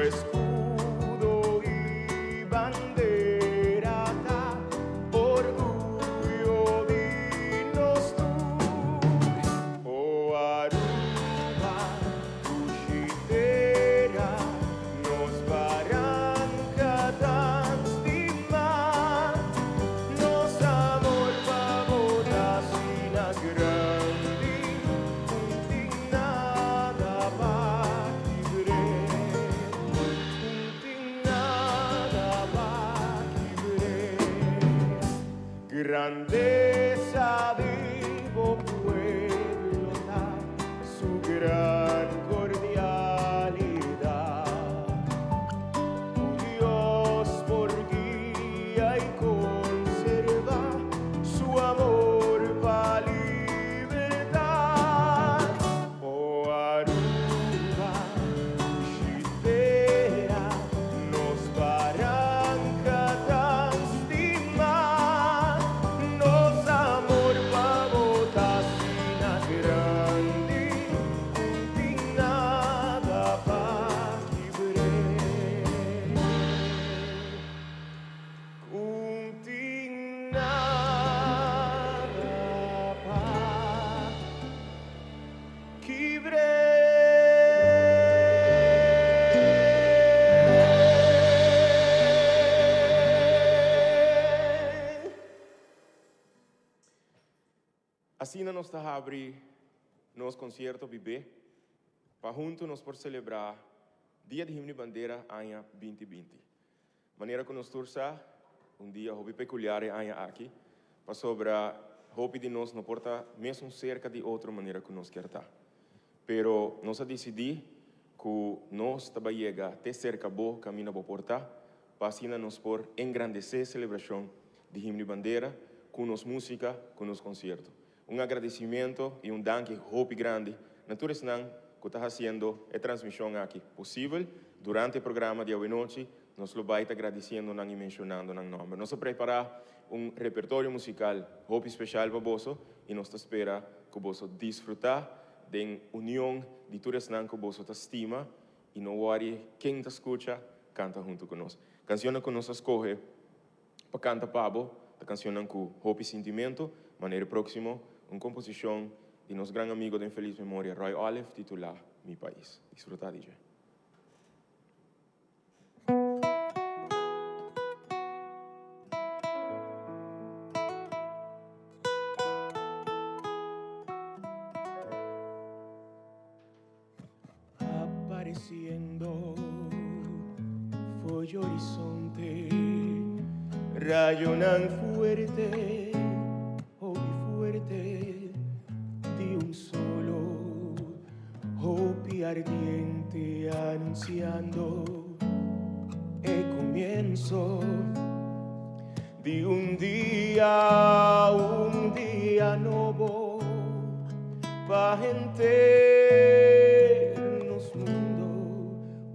escudo y bandera, orgullo dinos tú. Oh Aruba, Ushitera, nos barranca tan estimar, nos amor pavota sina grandi, untinada pa libre, untinada pa libre. Grandeza vivo pueblo da su gran cordialidad. Tu Dios por guía y conserva su amor pa' libertad. Oh Aruba, Ushitera, nos barranca tan estimar, nos amor pa' botar sina grandi, untinada pa' libre, untinada pa' libre. Assim nós está a abrir nos concerto bebê para juntos nós por celebrar Dia de Himno e Bandeira ano 2020. Maneira que nós torça dia hobby peculiar ano aqui para sobrar hobby de nós não porta mesmo cerca de outra maneira que nós quer estar. Pero nós a decidir que nós trabalhega até cerca boa caminho para portar para assim nós por engrandecer a celebração de Himno e Bandeira com nos música, com nos concerto. Agradecimento e danke hobby grande na todos que está fazendo a transmissão aqui possível durante o programa de hoje noite. Nós lo vai agradecendo e mencionando o nome. Nós preparar repertório musical hobby especial para você e nós espera que você desfrutar da união de todos que você estima e não worry quem te escuta canta junto conosco. Canção que nós escolhe para cantar para a canção com hobby sentimento, maneira próximo composição de nosso grande amigo de infeliz memória, Roy Olive, titular Mi País. Disfrutar, DJ. Apareciendo foi horizonte, rayonan fuerte, de un solo hopi ardiente anunciando el comienzo de un día nuevo para enternos mundo,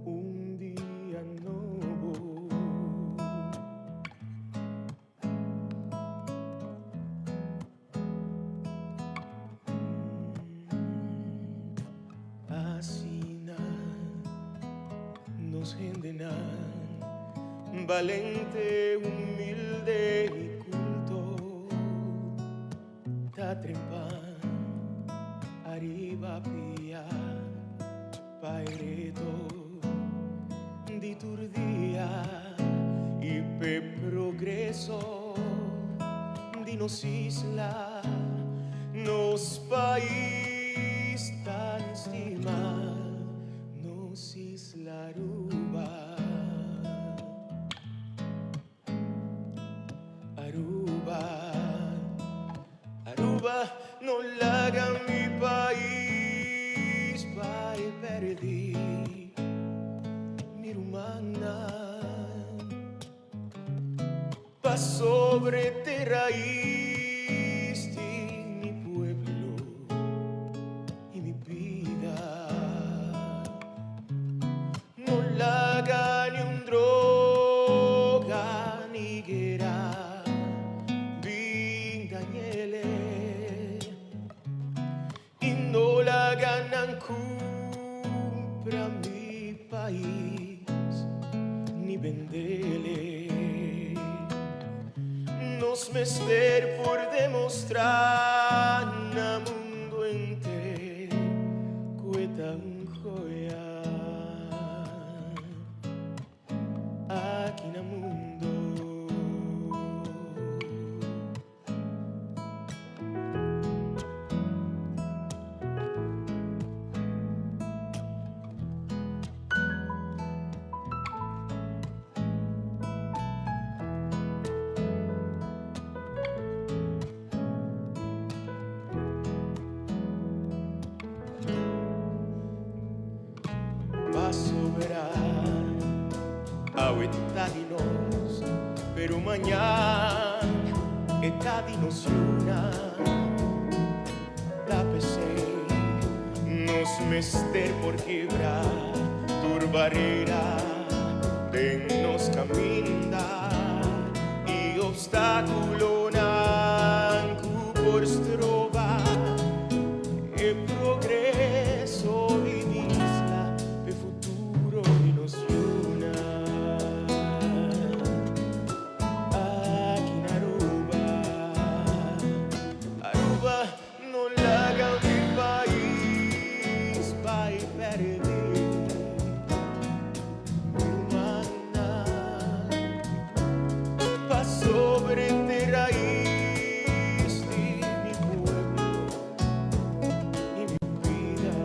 un día nuevo. Nos gendenan, valente, humilde y culto, ta trempan, arriba pia, paireto, di turdía y pe progreso, di nos isla, nos país tan estima, nos isla Aruba. Aruba, no la haga mi país, pai perdi, mi rumana, pa sobre te raíz de mi pueblo y mi vida. No la haga ni un droga ni guerra, vingañele, y no la ganan compra mi país, ni vendele. Nos mester por demonstrar na mundo inteiro cueta joia aqui na mundo. Va sobrar agua está de nós, pero mañana está de nos luna. Da pesei nos mester por quebrar tur barreira, de nos caminhar e obstáculo nanco por estrovar e progresso e vista e futuro e nos luna. Aqui na Aruba não larga o país vai perder humana pa sobre te raíz de mi pueblo y mi vida.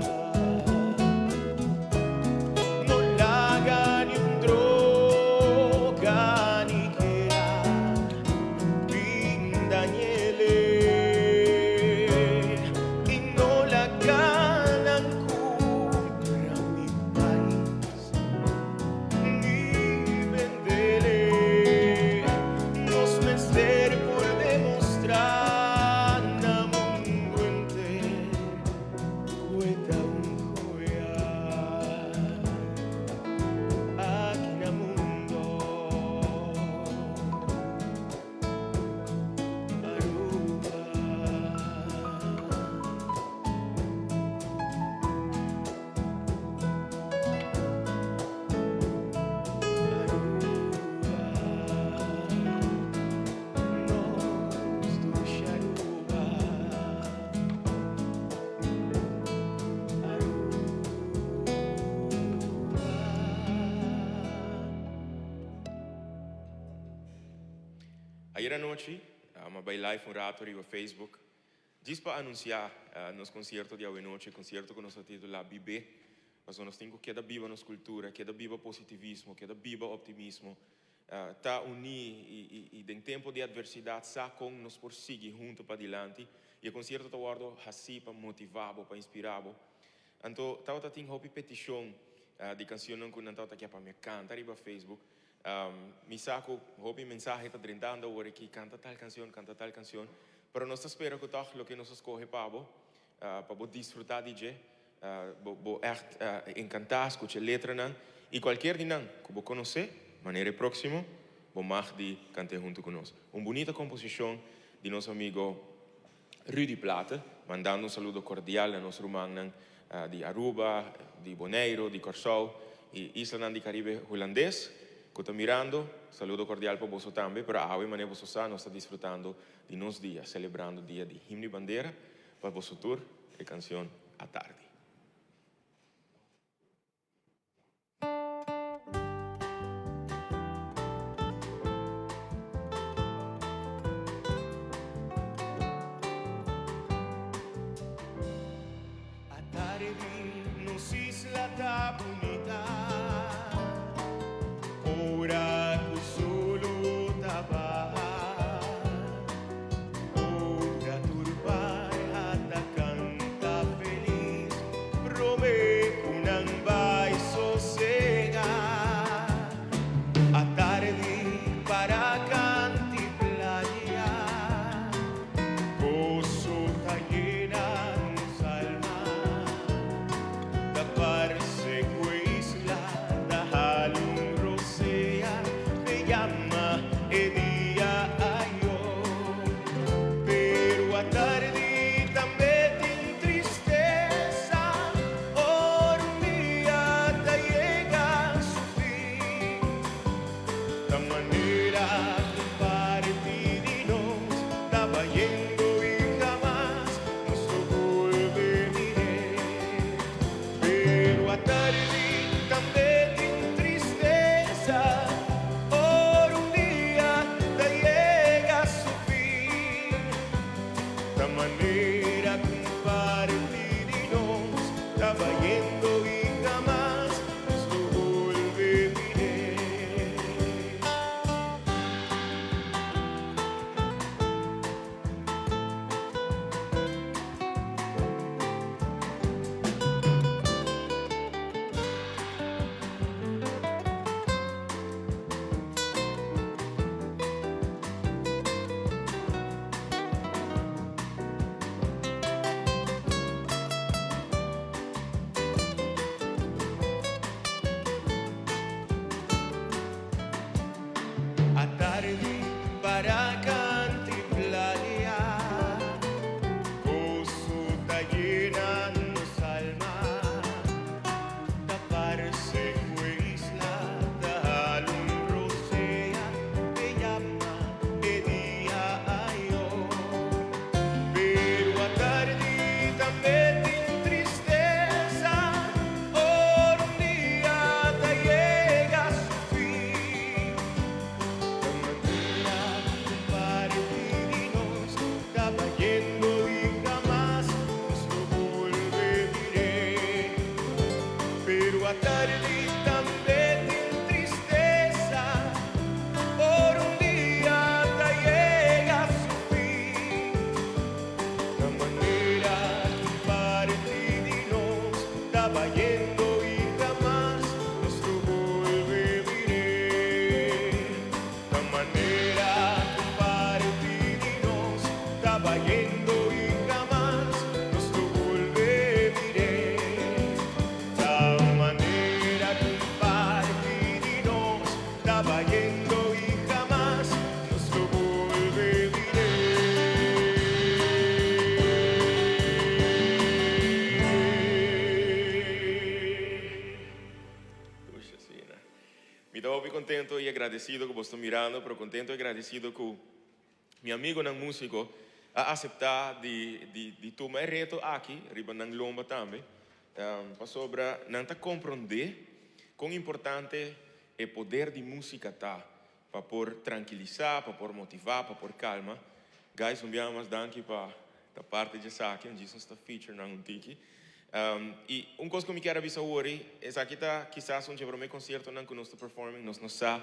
No la haga ni un droga ni quiera pindañele y no la ganan compra mi país ni vendele. Nos mester por demostrar na mundo inteiro cueta joia aqui na mundo. Nós do Xaruba, Ayer anoche, me bailai un rato arriba Facebook, diz para anunciar nos conciertos de hoje noite, concierto que nos titula Viver, mas nós temos que dar viva nossa cultura, que dar viva positivismo, que dar viva optimismo, tá unir e em tempo de adversidade sa com nos por seguir junto para adiante e o concerto tá guardo assim para motivar, para inspirar. Então, tá tem hopi petição de canção que não tá aqui para me cantar arriba Facebook. Mi saco hopi mensaje tá trintando ahora que canta tal canción, pero nós espera que tal lo que nos escoge para desfrutar de bo echt encantar escuchar letra nan e qualquer dinan que bo conhecer maneira próximo bo mag de cantar junto conosco. Bonita composição de nosso amigo Rudy Plata, mandando saludo cordial a nosso irmão de Aruba, de Bonaire, de Curaçao e Isla de Caribe holandês. Que está mirando, saludo cordial para você também, pero hoje maneira você está desfrutando de nos dias, celebrando o dia de himno e bandeira para você tour e canção à tarde. À tarde nos isla tá bonita. Ora que solo taba, ora turba hasta canta feliz, prome unang vai sossegar, a tarde para canti playa, gozo ta llena nos alma, da parce Me estaba muy contento y agradecido que vos estás mirando, pero contento y agradecido que mi amigo el músico a aceptar de tomar el reto aquí, arriba en Lomba también, para sobre nanta compreender cuán importante el poder de música está, para por tranquilizar, para por motivar, para por calma. Guys, más danke para da parte de Saki, onde isso está feature na tiki. E coisa que eu me quero avisar hoje é que tá quizás onde para o meu concerto não que nós está performing, nós não sabe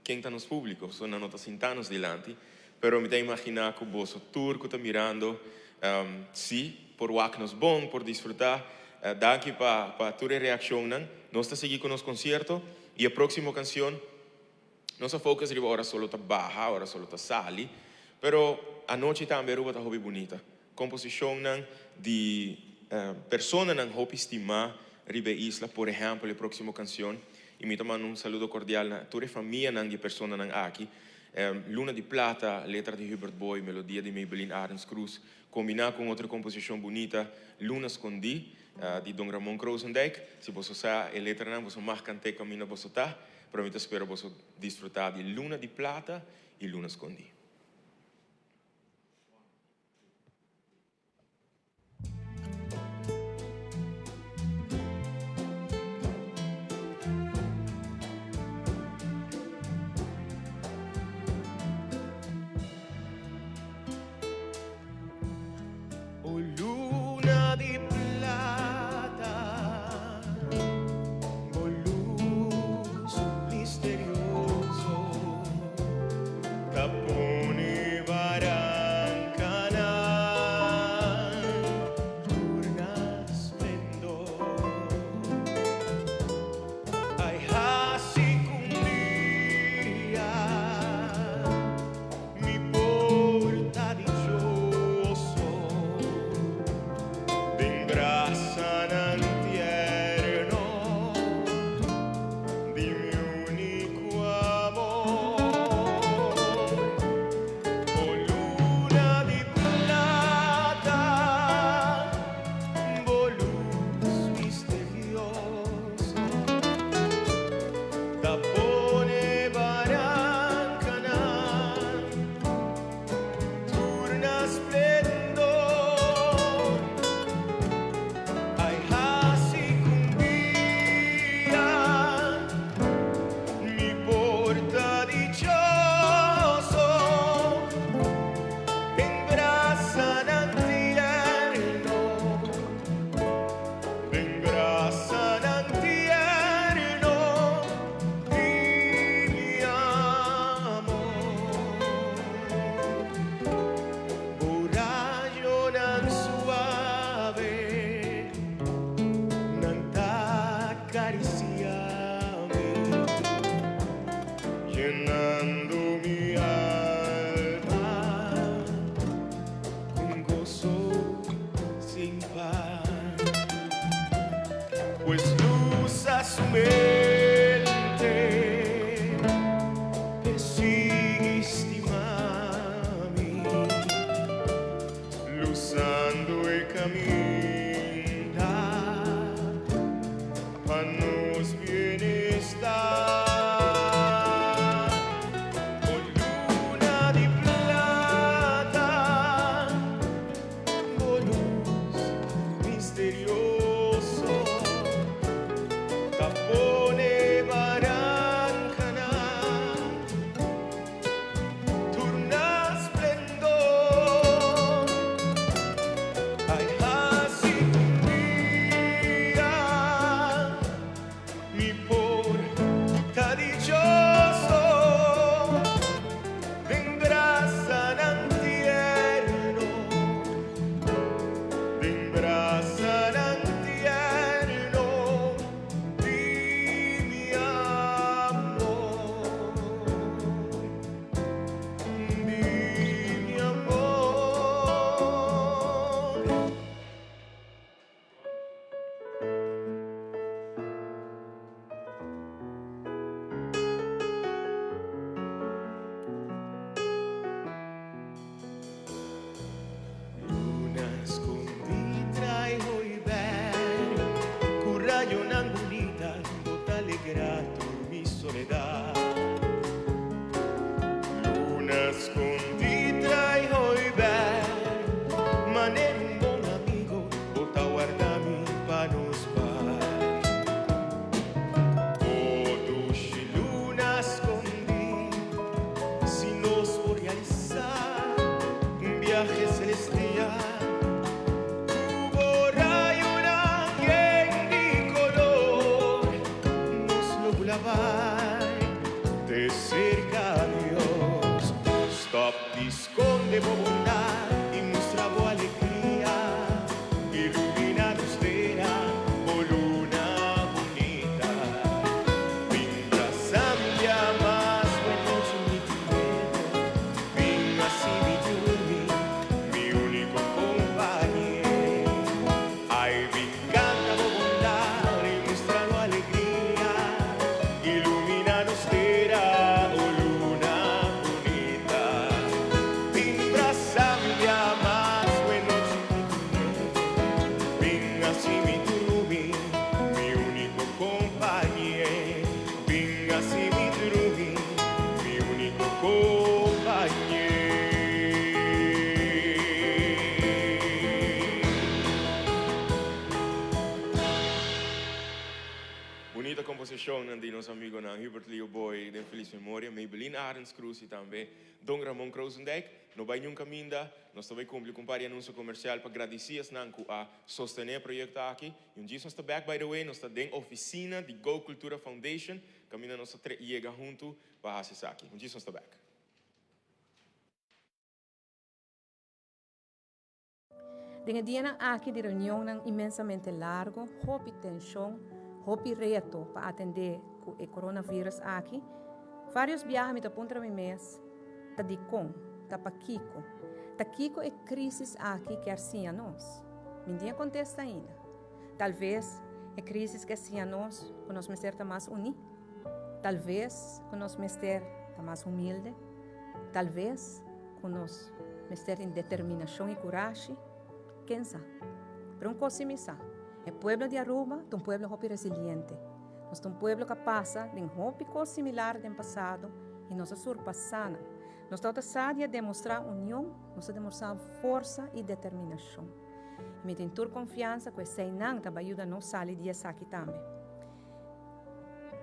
quem está nos públicos, só não está sentados delante, pero me dá imaginar que o bolso turco está mirando, sim, por o que nos bom, por desfrutar, daqui para a tua reação, nós está seguindo com o nosso concerto e a próxima canção, nossa focus é agora só está baixa, agora só está sali, pero a noite também está hobby bonita, composição de persona não hobby estimar ribe isla, por exemplo, a próxima canção, e me tomando saludo cordial a toda a família de persona aqui, Luna de Plata, letra de Hubert Boy, melodia de Maybelline Arens Cruz, combinar com outra composição bonita, Luna Escondi, de Dom Ramon Kroosendijk. Se você sabe a letra, você mais cante caminho você tá, para mim espero você desfrutar de Luna de Plata e Luna Escondi. nunca vai ter cerca Deus. Stop, esconde bondade e mostra boa alegria. Ilumina nos terá, oh luna bonita. Vim pra Zambia, mas buenos me tiveram. Vim assim me dormir, mi único companheiro. Ai, vim canta bondade e mostra boa alegria. Ilumina nos terá, oh luna bonita. Vim pra Zambia, mas buenos me tiveram. Vim assim me dormir, mi único companheiro. Vim assim me dormir, mi único companheiro. Bonita composição de nosso amigo Hubert Leo Boy, de Feliz Memória, Maybelline Arends Cruz e também Dom Ramon Kroosendijk. Não vai nunca minda, nós também cumprimos com um anúncio comercial para agradecer a sostener o projeto aqui. E um dia nós estamos back, by the way, nós estamos dentro da oficina de Go Cultura Foundation, caminhando nós chega junto para fazer aqui. Um dia nós estamos back. Dengan dia aqui de reunião imensamente largo, houve tensão, houve reto para atender o coronavírus aqui. Vários viagens me apontam a mês, tá de com, tá para Kiko. Tá Kiko é crise aqui que assim a nós. Ninguém contesta ainda. Talvez é crise que assim a nós, que nós mester tá mais unidos. Talvez que nós mester tá mais humilde. Talvez que nós mester em determinação e coragem. Quem sabe? Pero um coisa me sabe. O pueblo de Aruba é um pueblo muito resiliente. Nós somos um pueblo que passa de muito coisa similar do passado e nós surpassamos. Nós estamos a demonstrar união, nós demonstrar força e determinação. Me tenho confiança que esse não vai ajudar nós a sair disso aqui também.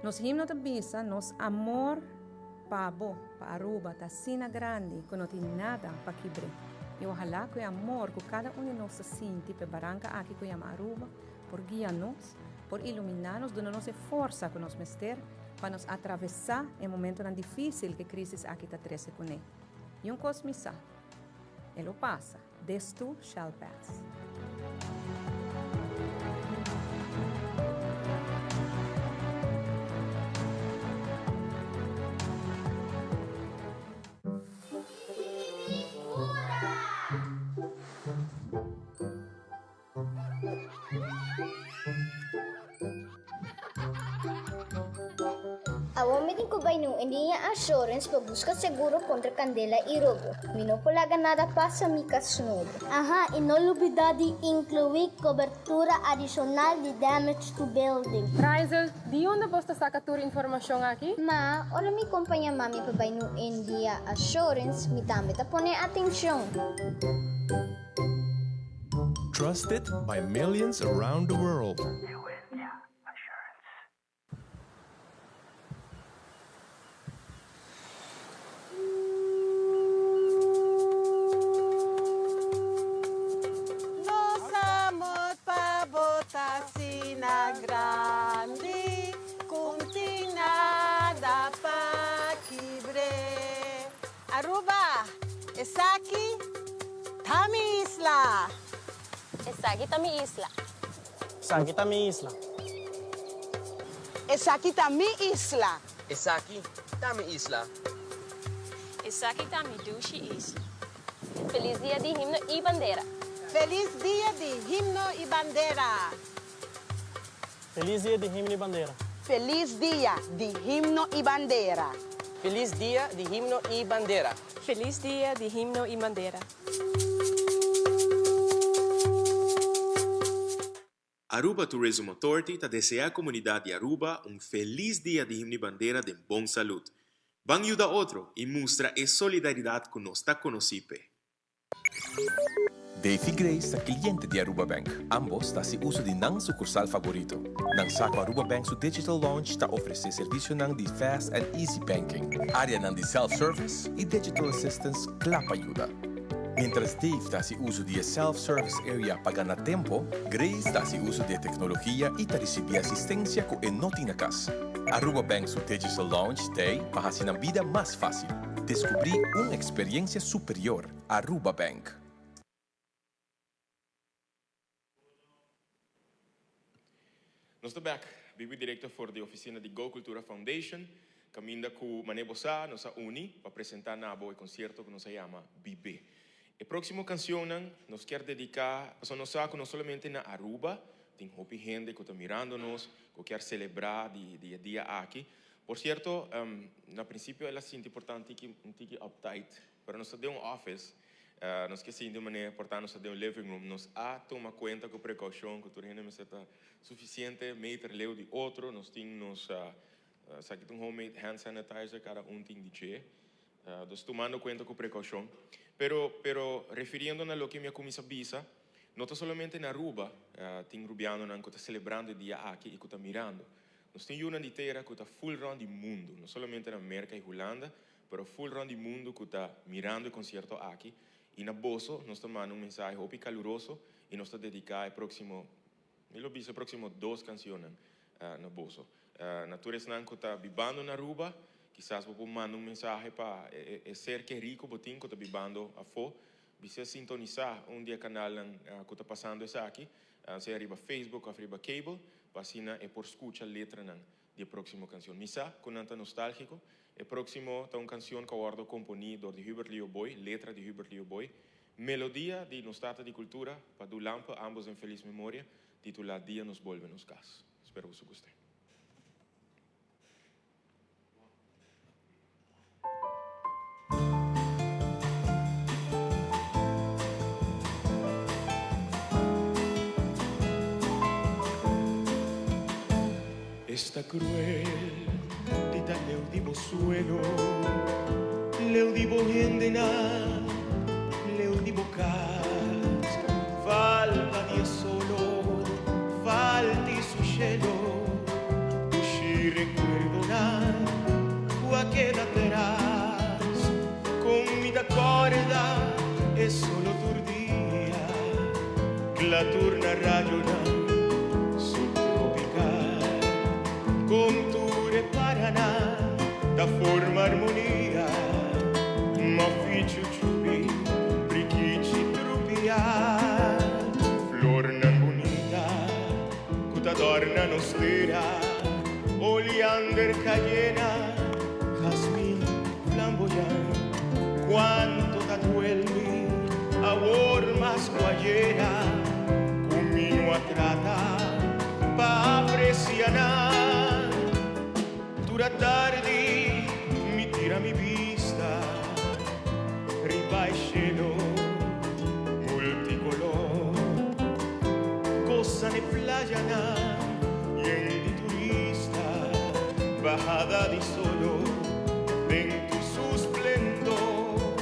Nos himnos da missa, nosso amor para Aruba está assim grande que não tem nada para quebrar. E ojalá que o amor que cada um de nós sente para Barranca aqui que chama Aruba, por guiar-nos, por iluminar-nos, dando-nos a força que nós mester para nos atravessar em momento tão difícil que a crise aqui está trazendo com ele. E coisa me sabe, ele passa, this too shall pass. A homem de Cubainu em assurance para buscar seguro contra candela e roubo. E não polaga nada passa mica snodo. Aha, e não olvidar de incluir cobertura adicional de damage to building. Preizel, de onde você saca tua informação aqui? Ma, ora mi companhia mami para Bainu India Assurance, mi também tá pone atenção. Trusted by millions around the world. Grande, kunting nada pa kibre. Aruba, esa aquí, Tami Isla. Essa aqui tá minha isla. Esa aquí, Tami Isla. Esa aquí, Tami Isla. Essa aqui tá minha duche isla. Feliz dia de himno e bandeira. Feliz dia de himno y bandera. Feliz dia de himno e bandeira. Feliz dia de himno y bandera. Feliz dia de himno e bandeira. Feliz dia de himno e bandeira. Aruba Tourism Authority te desea a comunidade de Aruba feliz dia de himno e bandeira de bom saúde. Van ayuda outro e mostra a solidariedade que nos está conocido. Davy Grace é cliente de Aruba Bank. Ambos está se uso de não sucursal favorito. Nang saco Aruba Bank su digital launch está oferecer serviço nang de fast and easy banking. Área nang de self-service e digital assistance clapa ajuda. Mientras Dave está se uso de self-service area para ganhar tempo, Grace está se uso de tecnologia e está recebendo assistência que não tem na casa. Aruba Bank su Digital Lounge tem para hacer una vida más fácil. Descubrí una experiencia superior. Aruba Bank. Nós estamos back. Bibi diretor for de oficina de Go Cultura Foundation. Caminda com Mané Bossá, nossa uni, para apresentar nabo o concerto que nos chama Bibi. A próxima canção nos quer dedicar, nós não somente na Aruba, tem hopi gente que está mirando-nos, que quer celebrar de dia aqui. Por certo, no princípio ela se sente importante que uptight, para nós ter office, nós que se de maneira importante nós ter living room, nós toma conta com precaução, que tudo está suficiente, meter leu de outro, nós temos sabe que homemade hand sanitizer cada tem de che, nós tomando conta com precaução. Pero referindo-nos a lo que minha comissão bisa, não somente na Aruba, tem rubiano que está celebrando o dia aqui e que está mirando. Nós temos uma inteira que está full round do mundo, não somente na América e Holanda, mas full round do mundo que está mirando o concerto aqui. E na Bosso, nós estamos mandando mensagem muito caloroso e nós estamos dedicados ao próximo 2 canções na Bosso. Na Turesnan que está vivendo na Aruba, quizás vou mandar mensagem para ser que rico, botinho que está vivendo a fo, você sintonizar dia canal que está passando isso aqui, se arriba Facebook, arriba cable, para assim por escutar a letra da próxima canção. Misa, com nanta nostálgico, o próximo está uma canção que eu componido de Hubert Leo Boy, letra de Hubert Leo Boy, melodia de Nostata de Cultura, para do Lampa, ambos em feliz memória, titulada Dia nos Volve nos Cas. Espero que você goste. Esta cruel dita leu dibo suelo, leu dibo hendena, leu dibo cas, falta di solo, falti su cielo, usci recuerdo qua queda atrás, con mi da corda e solo turdía, la turna ragionar. Conture Paraná, da forma harmonia, ma fici ciubi, brichici trupia, flor nan bonita, cuta dorna nostera, oleander cayena, jazmín flamboyant, cuánto ta duelmi, amor más guayera, cumino a trata, pa apreciar. Dura tardi mi tira mi vista, riba e cielo multicolor, cosa ne playa y en di turista, bajada di solo, en su esplendor,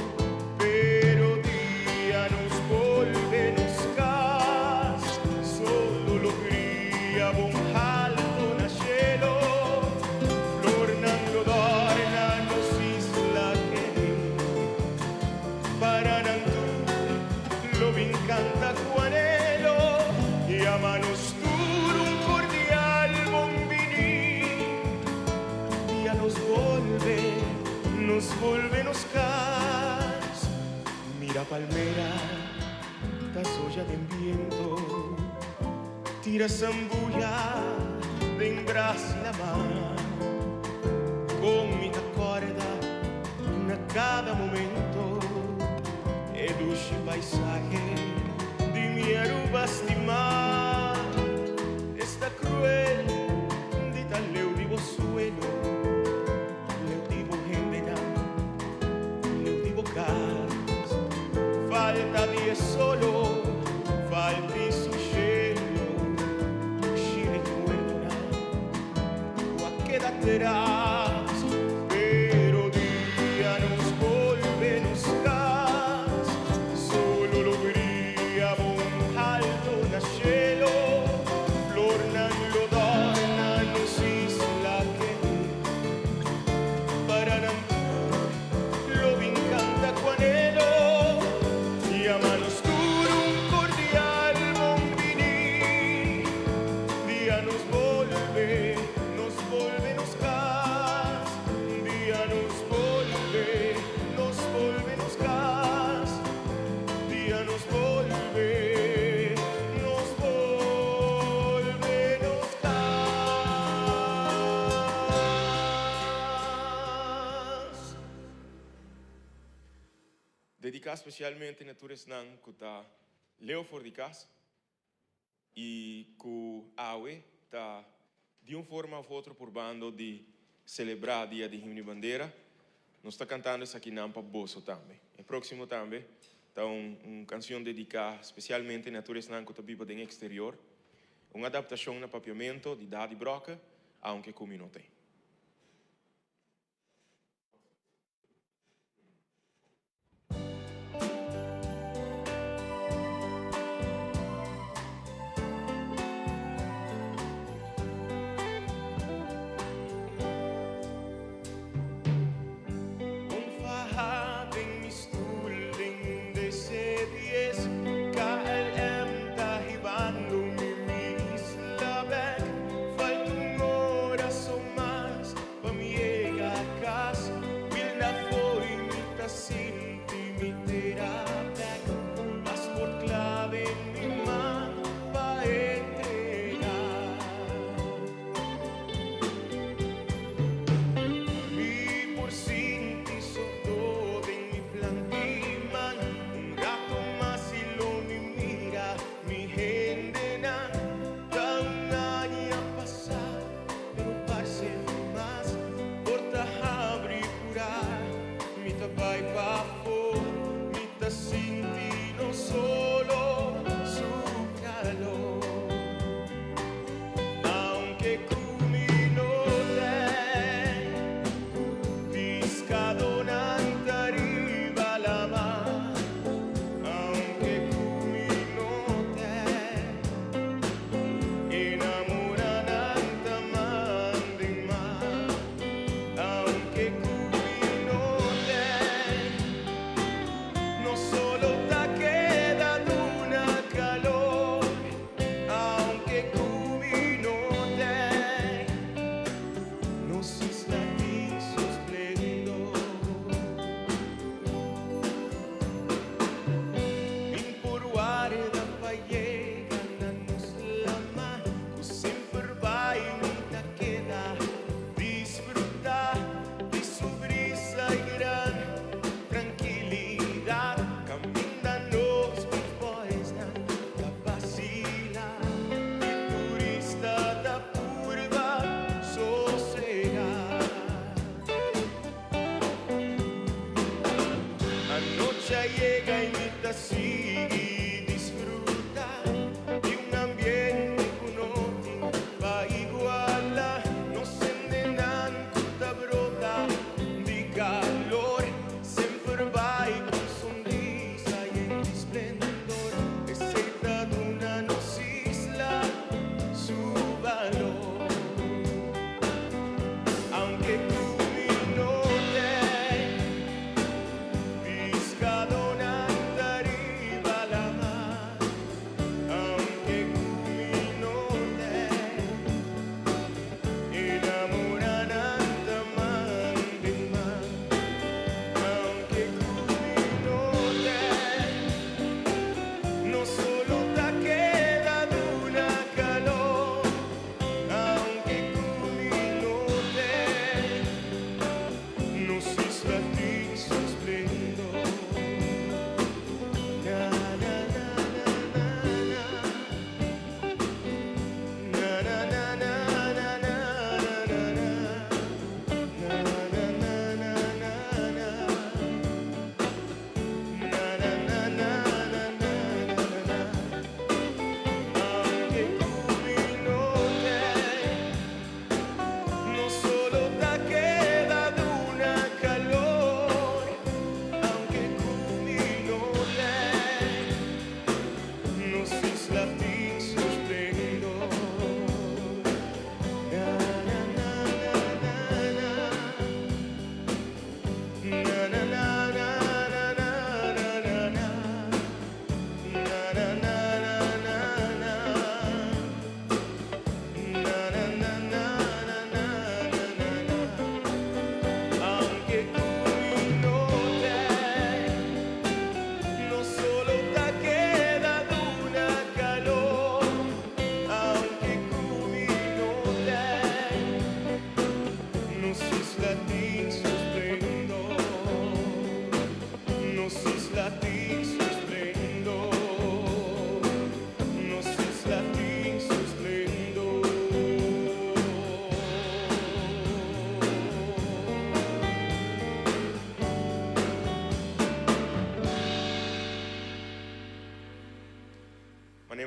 pero día nos volve nos cas, solo lo cría bon alto na cielo. Canta Juanelo y a manos duro un cordial bombini y a nos volve nos cas. Mira palmera, ta soya de viento, tira zambulla de Brasil la mar, con mi corda a cada momento. Edusci paisaje di mi Aruba stima, esta cruel dita leu divo suelo, leu divo hendena, leu divo cas, falta di solo, falti su cielo, uscire recuerdo qua queda atrás, pero día nos volve nos cas. Cielo, flor nan lo dona nos isla que para lo vincanta Juanelo y a manos duro dedicar especialmente a todos nan que ta leo for de casa e que awe ta de uma forma ou outra por bando de celebrar o dia de himno e bandeira. Nós está cantando isso aqui na Bosso também. E próximo também está uma canção dedicada especialmente a todos nan que ta viva no exterior. Uma adaptação na papiamento de Daddy Broca, aunque como não tem.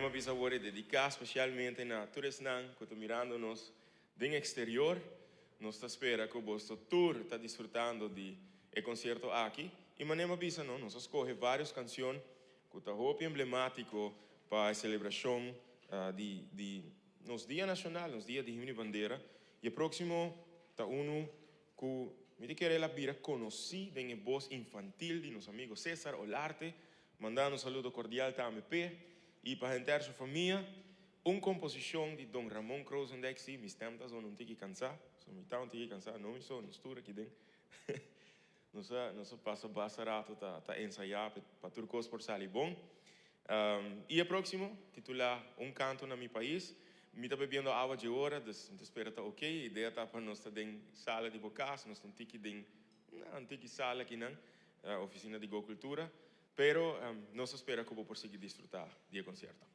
manema bisa word dedicar especialmente na turisnan que estão mirando-nos do exterior. Nós está espera que o vosso tour está desfrutando de concerto aqui. E manema bisa não, nós escolhe várias canções que está muito emblemático para a celebração de nos dia nacional, nos dia de himno e bandeira. E o próximo está que me querer la vira conheci den voz infantil de nos amigos César Olarte, mandando saludo cordial a MP e para a sua família, composição de Don Ramon Kroosendijk, mis tempos não tem que cansar, me tá que cansar, não me sou, nos tour aqui dentro. Nós passa bastante tá ensaiar para turcos por sair bom. E o próximo, titular canto na meu país, me está bebendo água de hora, então espera tá ok, a ideia tá para nós estar em sala de bocas, nós estamos aqui em antiga sala aqui na oficina de Gocultura, pero nós espera que vou conseguir desfrutar do concerto.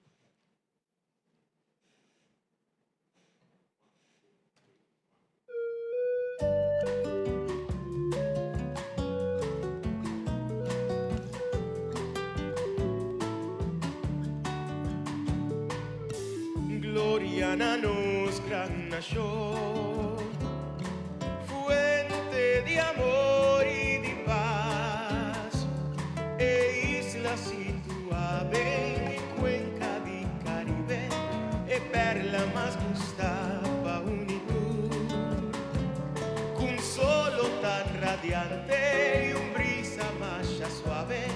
Gloria a nos gran nación, fuente de amor y de paz, e isla situada en cuenca de Caribe, e perla más gustaba unitud, con solo tan radiante y un brisa más suave,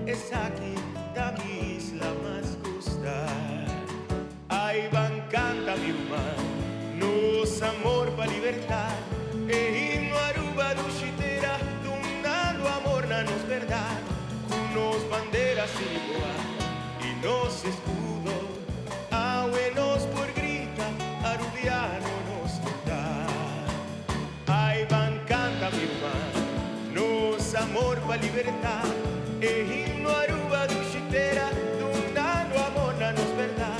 es aquí da mi isla más gustar. Ay, van canta mi hermano, nos amor pa' libertad, e himno Aruba duchitera, donando amor na nos verdad, unos banderas igual y nos escudo, abuenos por grita, arubiano nos da. Ay, van canta mi hermano, nos amor pa' libertad, e himno Aruba duchitera, donando amor na nos verdad.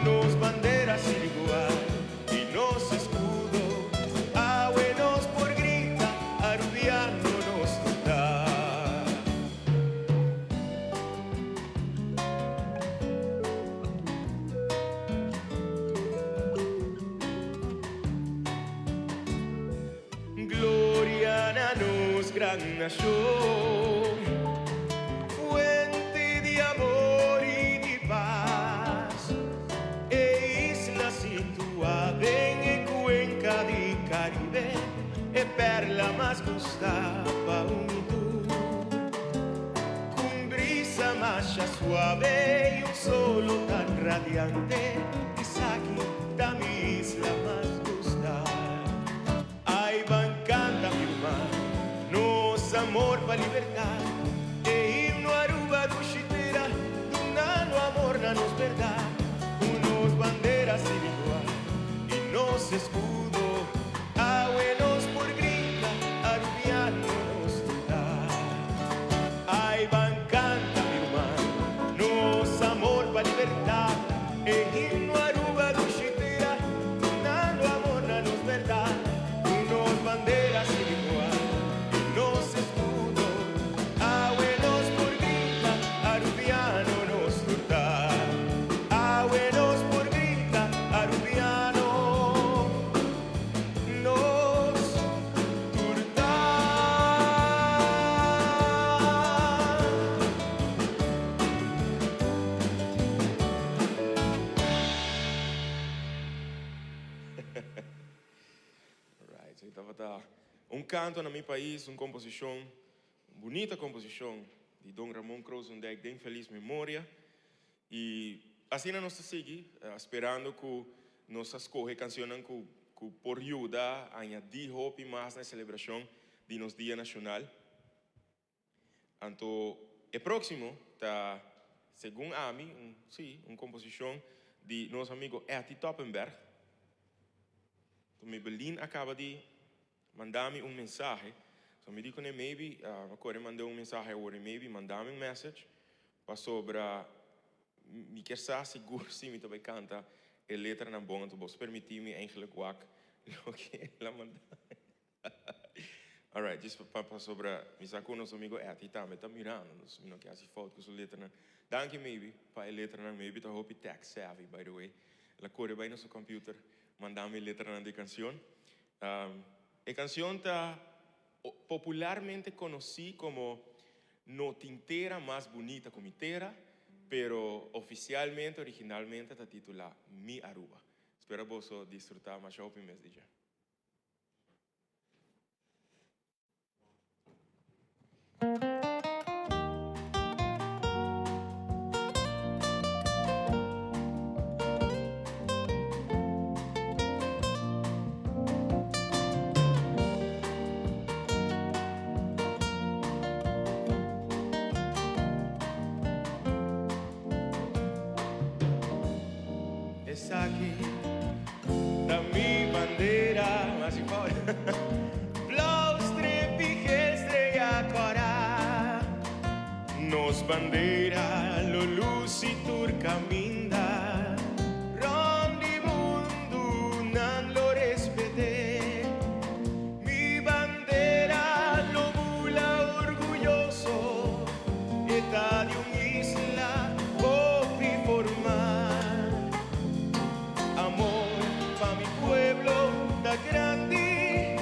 Nos banderas igual y nos escudo, abuenos por grita, arubiano nos da. Gloria a nos gran nación, fuente de amor y de paz, e isla situada en cuenca de Caribe, e perla más gustaba unitud, con brisa más suave y un solo tan radiante, es aquí da mi isla más gusta. Ay, van canta mi hermano, nos amor pa' libertad, e himno Aruba duchitera, donando amor na nos verdad. Unos banderas igual y nos escudo, abuelos por grita, arubiano nos da. Ay, van canta mi hermano, nos amor pa' libertad, e himno Aruba duchitera, donando amor na nos verdad. Unos banderas igual y nos escudo, abuelos por grita, arubiano nos da. Abuelos por grita, arubiano nos turda. Right, so estava canto na meu país, composição, bonita composição de Don Ramon Kroosendijk, de feliz memória. E assim nós seguimos, esperando que nós escolhe canções que por ajudar a añadir hope mais na celebração de nosso Dia Nacional. Então, o próximo está, segundo a mim, uma composição de nosso amigo Erti Toppenberg. Então, Berlim acaba de mandar-me mensagem. So, me dijo, maybe, agora mandou mensagem agora, maybe, mandar-me message para sobre me quer estar seguro se me também canta a letra na bom, então vos permitir-me eigenlijk ook o que ela mandou. Alright, just para sobre, me sacou nosso amigo Eti também, tá mirando, nos não quer se foto com sua letra. Danke maybe, para a letra, maybe tá hope tech savvy, by the way. Ela corre bem no seu computer, mandar-me letra de canção. A canção está popularmente conocida como No Tintera Más Bonita Comitera, pero oficialmente, originalmente, está titulada Mi Aruba. Espero vos disfrutar más shopping mes de ya. Es aquí, da mi bandera, mas si poi Blaustrip estrella cora Nos bandera lo lucitur caminda Rondi mundo nan lo respete Mi bandera lo bula orgulloso Eta de un isla popi formar Amor pa' mi pueblo ta grande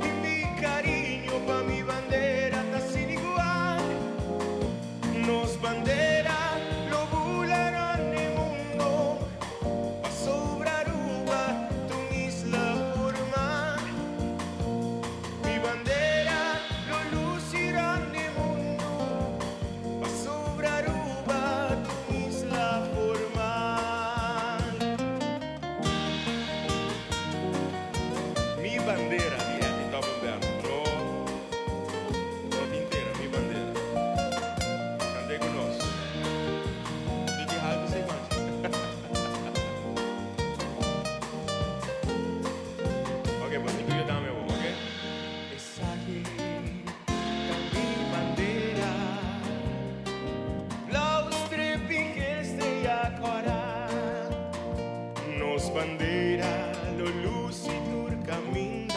y mi cariño pa' mi bandera ta sin igual. Nos bandera lo volarán el mundo pa' sobre Aruba tu isla formar. Mi bandera lo lucirán el mundo pa' sobre Aruba tu isla formar. Mi bandera di Top Umberto, no tintera, mi bandera. Cantei conosco. Fique rápido sem mancha. Ok, pues tú yo dame uno, ok? Es aquí, mi bandera. Blaustrip estrella cora. Nos bandera, lo lucitur caminda.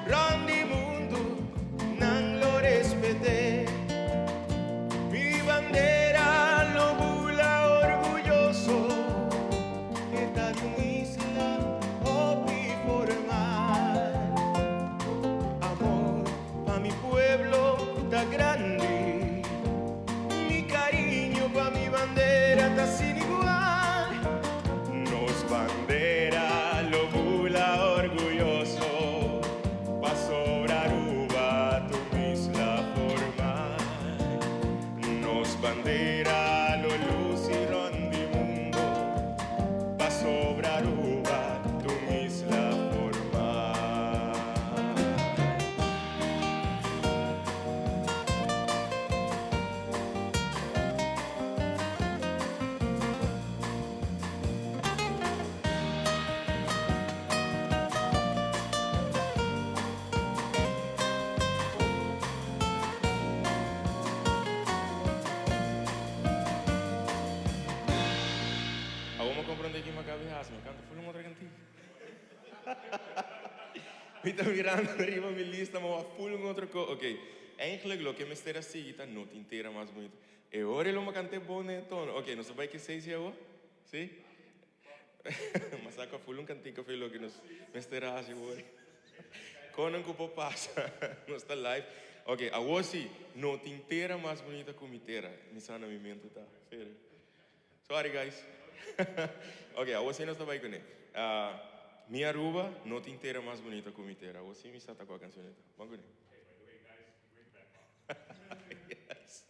Rondi mundo, nan lo respete. Mi bandera lo bula orgulloso. Esta de un isla opi formar. Amor pa' mi pueblo ta grande. Mi cariño pa' mi bandera ta sin igual. Nos bandera lo bula orgulloso pa' sobre Aruba tu isla formar. Nos bandera lo lucirán de mundo pa' sobre Aruba tu isla formar. Vamos comprando aqui uma cabeça, me canta full uma outra cantiga. Me está mirando arriba mi lista, mas full uma outra coisa. Ok, eigenlijk lo que me esteja seguida não te inteira mais bonito. E ora ele uma cante bonito. Ok, não sabe que seis é o? Sim? Mas saca full um cantiga foi lo que nos me esteja assim hoje. Quando um cupo passa, não está live. Ok, a você não te inteira mais bonita como inteira. Me sana mi mente tá. Sorry guys. Ok, a você não está bem com ele. Mi Aruba no te inteira mais bonita como inteira. Você me está com a cancioneta. Vamos com ele. Yes.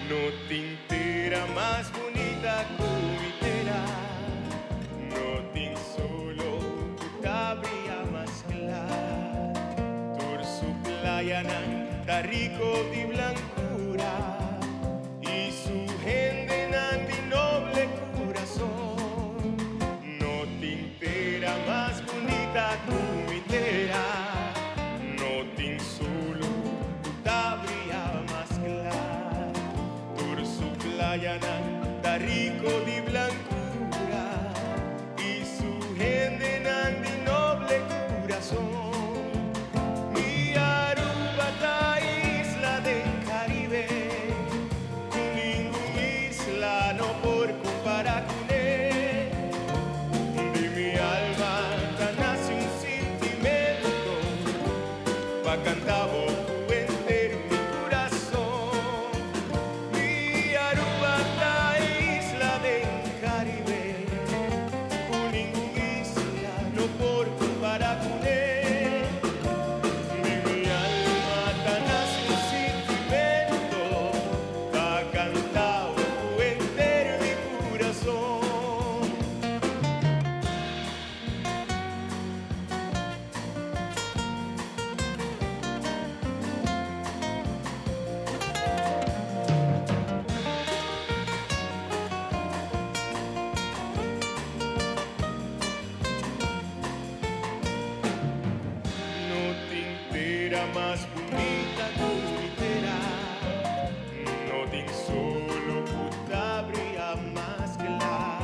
No tintera más bonita comitera, no tin solo puta brilla más clara, tur su playa nan ta rico di blancura y su playa da rico di blancura y su gente nan di noble corazón. Mi Aruba ta isla del Caribe, con ninguna isla no por comparar con él. De mi alma ta nace un sentimiento pa' cantar boco entero mi corazón. Mi Aruba ta isla del Caribe, con ninguna isla no por comparar con él. De mi alma ta nace un sentimiento pa' cantar boco entero mi corazón. No te entera más bonita que entera, no te solo puta brilla más que la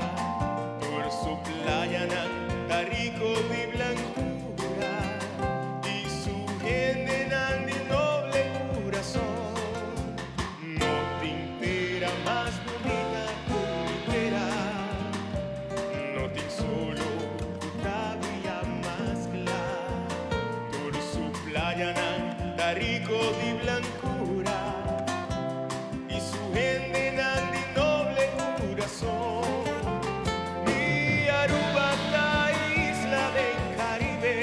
torso playa da rico de blancura y su gente nan de noble corazón. No te entera más bonita que entera, no te solo puta brilla más que la por su playa da rico de blancura y su gente nan de noble corazón. Mi Aruba ta isla del Caribe,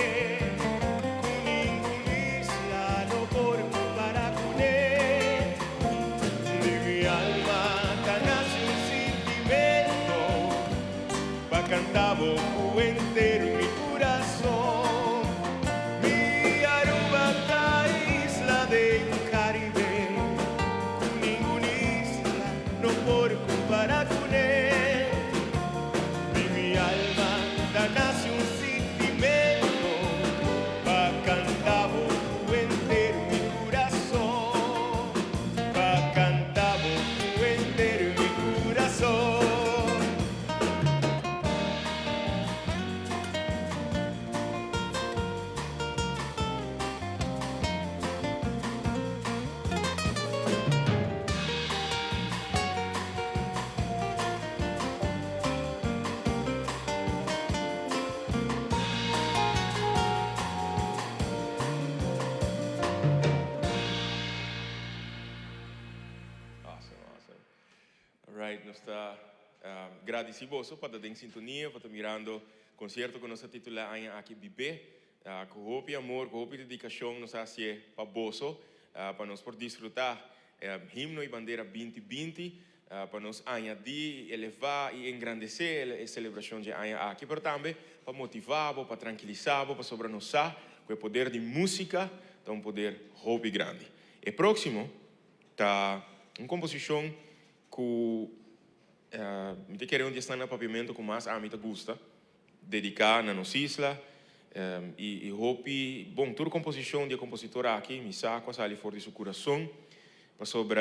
con ninguna isla no por comparar con él. De mi alma ta nace un sentimiento pa' cantar boco entero mi corazón. Mi Aruba ta isla del Caribe, con ninguna isla no por comparar con él. De mi alma ta nace un sentimiento pa' cantar boco entero mi corazón, pa' cantar boco entero mi corazón. Awesome. All right, nós está agradecidos para estar em sintonia, para estar mirando o concerto que nós titula aqui Bibé. Com hope e amor, com hope e dedicação, nós fazemos para bolso, para nós por desfrutar himno e bandeira 2020, para nós añadir, elevar e engrandecer a celebração de aqui, mas também para motivar, para tranquilizar, para sobre nós, com o poder de música, então um poder hope grande. E próximo, tá uma composição que me querendo estar no papiamento com mais a mim gosta, dedicar na nossa isla e hope, bom, toda composição de compositora aqui, me saco, sai fora de seu coração, para sobre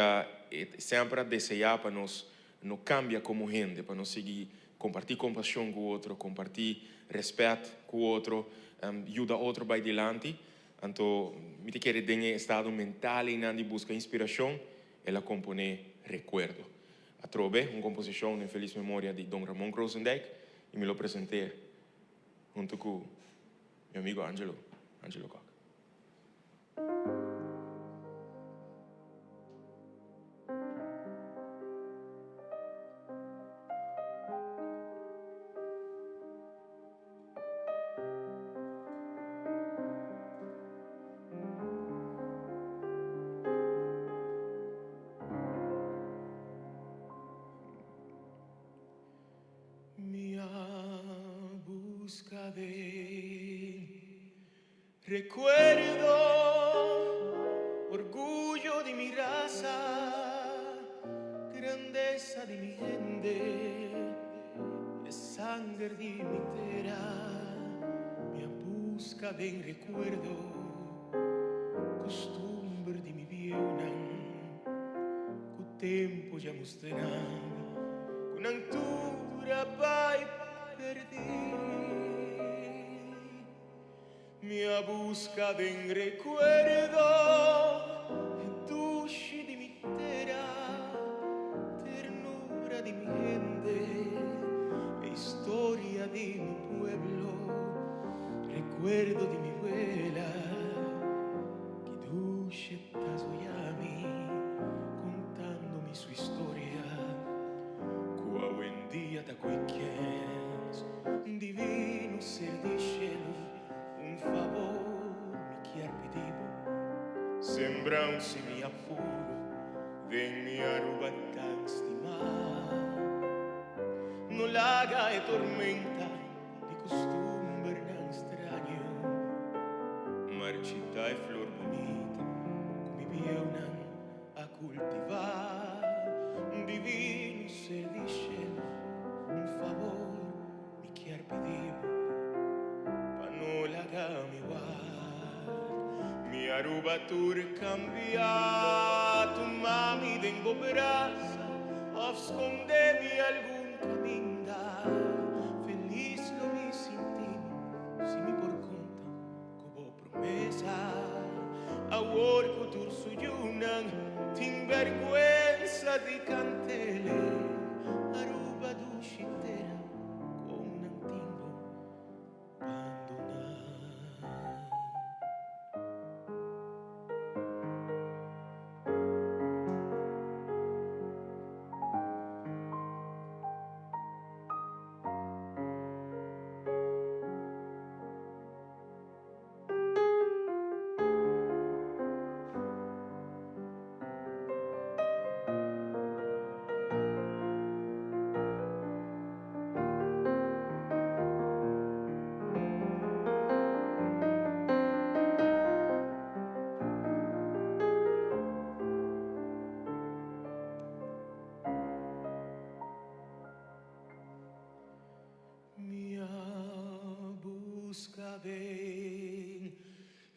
sempre desejar para nós não cambia como gente, para nós seguir compartilhar compaixão com o outro, compartilhar respeito com o outro, ajudar o outro para adiante. Então, me quero ter estado mental e não de buscar inspiração, ela compõe recuerdo. A trove uma composição em feliz memória de Dom Ramon Grosendijk e me lo apresentei junto com meu amigo Angelo Koch. Busca de recuerdo, orgullo de mi raza, grandeza de mi gente, de sangre de mi terra, mi busca de recuerdo, costumbre de mi viena, cu tempo tempo já mostrando com natura vai perder. Minha busca de um recuerdo, dulce de mi terra, ternura de mi gente, historia de mi pueblo, recuerdo de mi abuela, que dulce estás hoy a mí, contándome su historia, que buen día te cuiquens, divino ser de cielo, un favor me quer pedir, sembrar-se me apuro, vem me aruba tan estimar, no laga e tormenta, de costumbre não estranho, marchita e flor bonita, como vieram a cultivar, divino ser de cielo, un favor me quer pedir, pa no lagar-me igual, mi aruba tur cambiato, mami dengo braça, a esconder-me algum caminho, feliz lo vi sin ti, si me por conta, como promesa, a orco tur suyunan, tin vergüenza di cantele, aruba ducitera, con un timbo abandonar. Ven,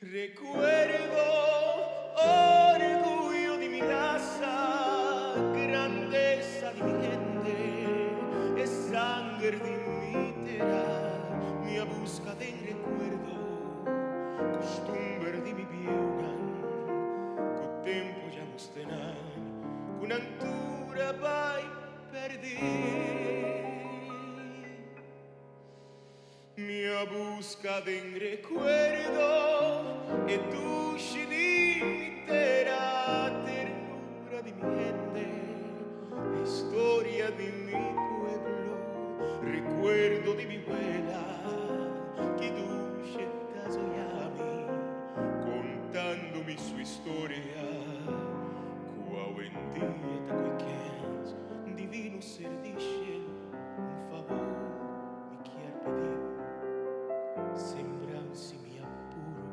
recuerdo, orgullo de mi raza, grandeza de mi gente, es sangre de mi terra, mi busca de recuerdo, costumbre de mi vida, con tempo ya nos tenan, con altura vai perder. Mia busca de un recuerdo e dulce di mi terra, ternura de mi gente, historia de mi pueblo, recuerdo de mi abuela, que dulce estás hoy a mí, contándome su historia, cua buen día te cuiquens, divino ser de cielo, un favor me quer pedir. Sembrar-se me apuro,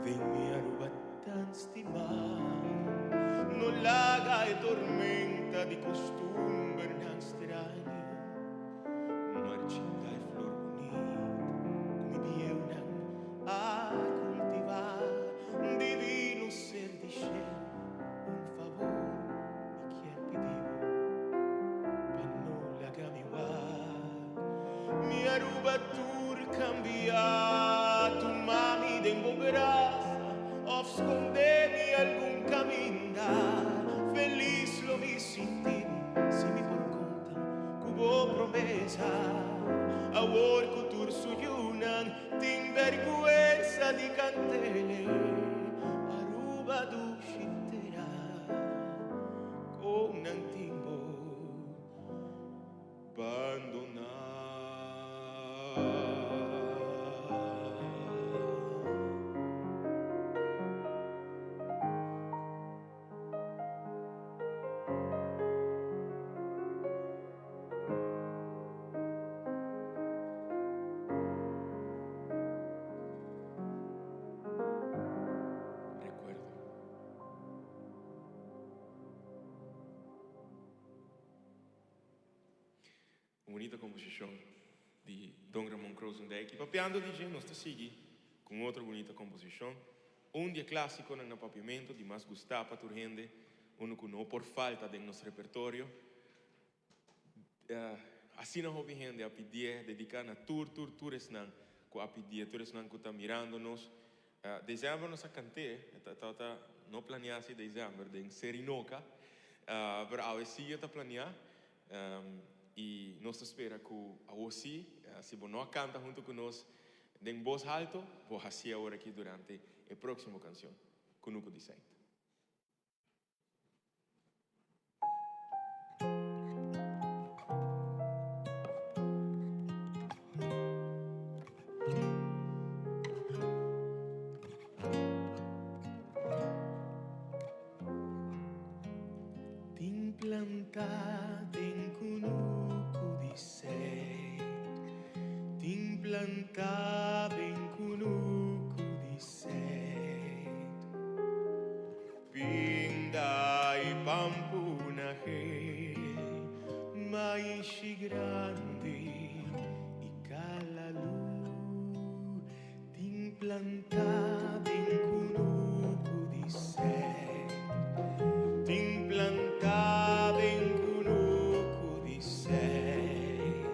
vem me aruba tan estimar, no laga e tormenta de costumbre não estranho, marchita e flor bonita, como vieram a cultivar, divino ser de cielo, un favor me quer pedir, para no lagar-me igual, me aruba tur cambiato, mami dengo graça, a esconder-me algum caminho, feliz lo vi sin ti, si me por conta, cubo promesa, a orco tur suyunan, tin vergüenza di cantele, aruba ducitera, con un timbo abandonar. Bonita composição de Dom Ramon Cruzendijk. E papeando de nós te seguir com outra bonita composição. Um dia clássico no papiamento de mais Gustavo Turrende, uno que no por falta de nuestro repertorio. Assim nós obihende a pedir, dedicar a tours nan, que a pedir, tours nan que está mirando-nos. Dezembro nós cantei, não planeasse dezembro, de Serinoca, mas a OSI está planear, e nós espera que a OSI, se você não canta junto com nós, de voz alto, vou fazer agora aqui durante a próxima canção, com o design. Plantada em Cunuco de Sei, tim plantada em Cunuco de Sei, pinda e pampuna rei, mais grande e calalu, tim plantada em Cunuco de Sei, tim plantada em Cunuco de Sei,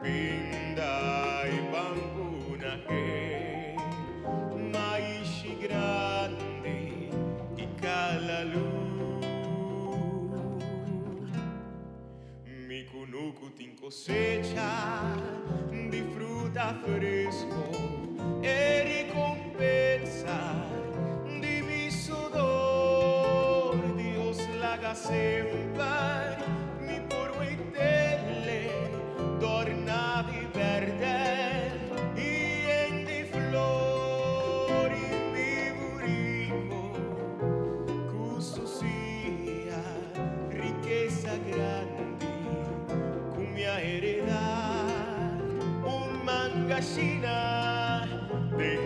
pinda e pampuna rei, mais grande e calalu. Mi Cunuco tem cosecha de fruta fresco e recompensa de mi sudor. Dios laga sempre mi portelle dorna di verde y en di flori mi burico custo sia riqueza grande con mia heredad un mangashina de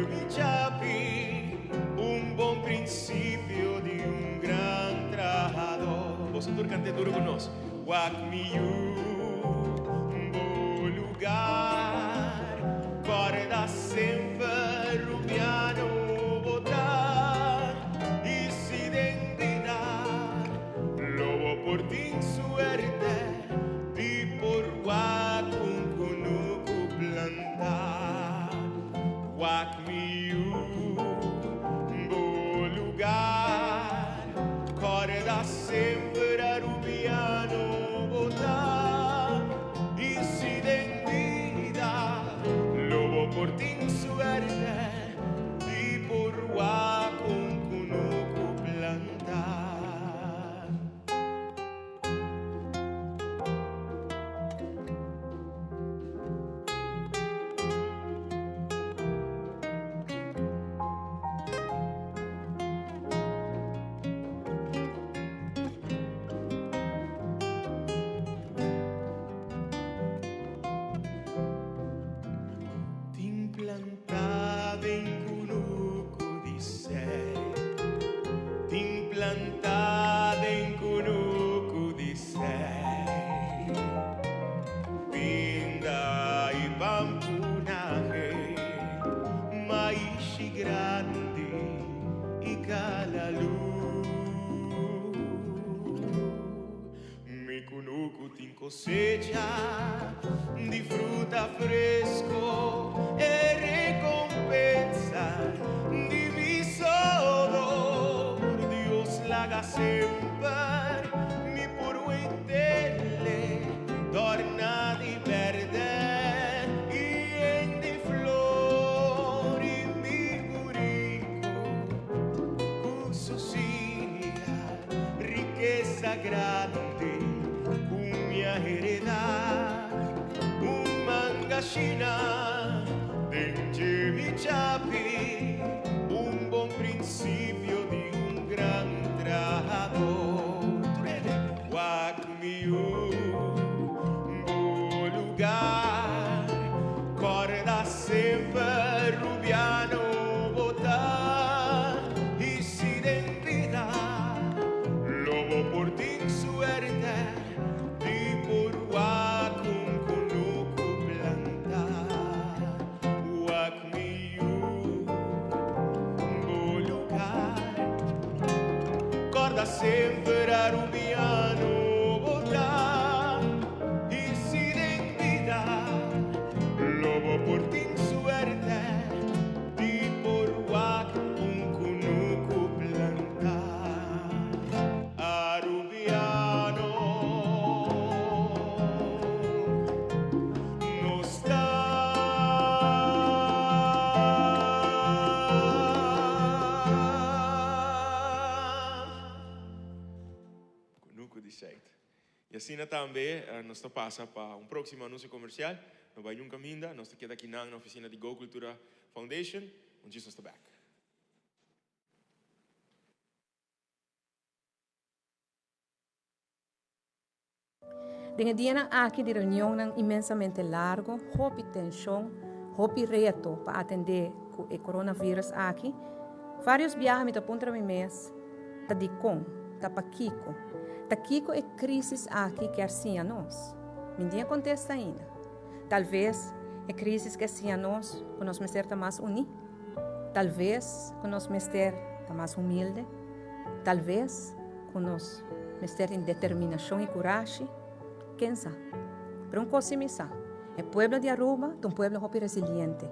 mi chapi un bom princípio de un gran trabajador. Vosotros cante duro con nos. Wak miu, bo lugar, guarda sempre rubiano botar y si identidad, lobo por ti suerte, di por Wak un Cunuco plantar. Wak miu, bo lugar, corda sempre a rubiano botar y si identidad, lobo por ti suerte, di por Wak un Cunuco plantar. Tim plantada em Cunuco de Sei, tim plantada em Cunuco de Sei, pinda e pampuna rei, mais grande e calalu. Mi Cunuco tem cosecha de fruta fresco e recompensa de mi sudor. Dios laga sempre mi portelle dorna di verde y en di flori mi burico custo sia riqueza grande con mia heredad un mangashina de mi chapi un bom principio de un gran trabajador. Wak miu, bo lugar, corda sempre rubiano botar y si identidad, lobo por ti suerte, di por Wak un Cunuco plantar. Wak miu, bo lugar, Tuco de jeito. E assim também, nós passa para próximo anúncio comercial. Nós vamos nunca minda, nós queda aqui na oficina de Go Cultura Foundation, onde nós estamos back. Dengan dia na aqui de reunião nang imensamente largo, hopi tensão, hopi reto para atender o coronavírus aqui. Vários viagens da ponta do mês, tá de com, tá pa Kiko. Tá Kiko é crise aqui que assim a nós. Ninguém contesta ainda. Talvez é crise que assim a nós, que nós mester tá mais uni. Talvez que nós mester tá mais humilde. Talvez que nós mester em determinação e coragem. Quem sabe? Pero coisa me sabe. O pueblo de Aruba é um pueblo hopi resiliente.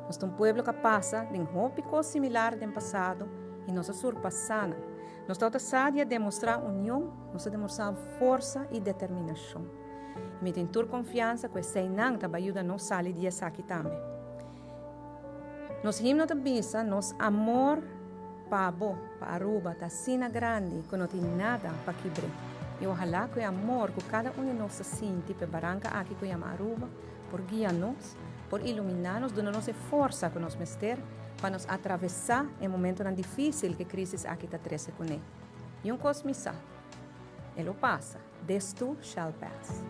Nós somos um pueblo que passa de hopi coisa similar do passado e nós surpassamos. Nós estamos a demonstrar união, nós demonstrar força e determinação. E me tenho confiança que esse não vai ajudar a nós a sair disso aqui também. Nos himno da missa, nos amor para Aruba, está sina grande, que não tem nada para quebrar. E ojalá que o amor que cada um de nós sente para Barranca aqui que chama Aruba, por guiar-nos, por iluminar-nos, dando-nos força que nós mester para nos atravessar em momento tão difícil que a crise aqui está trazendo com ele. E coisa me sabe, ele passa, this too shall pass.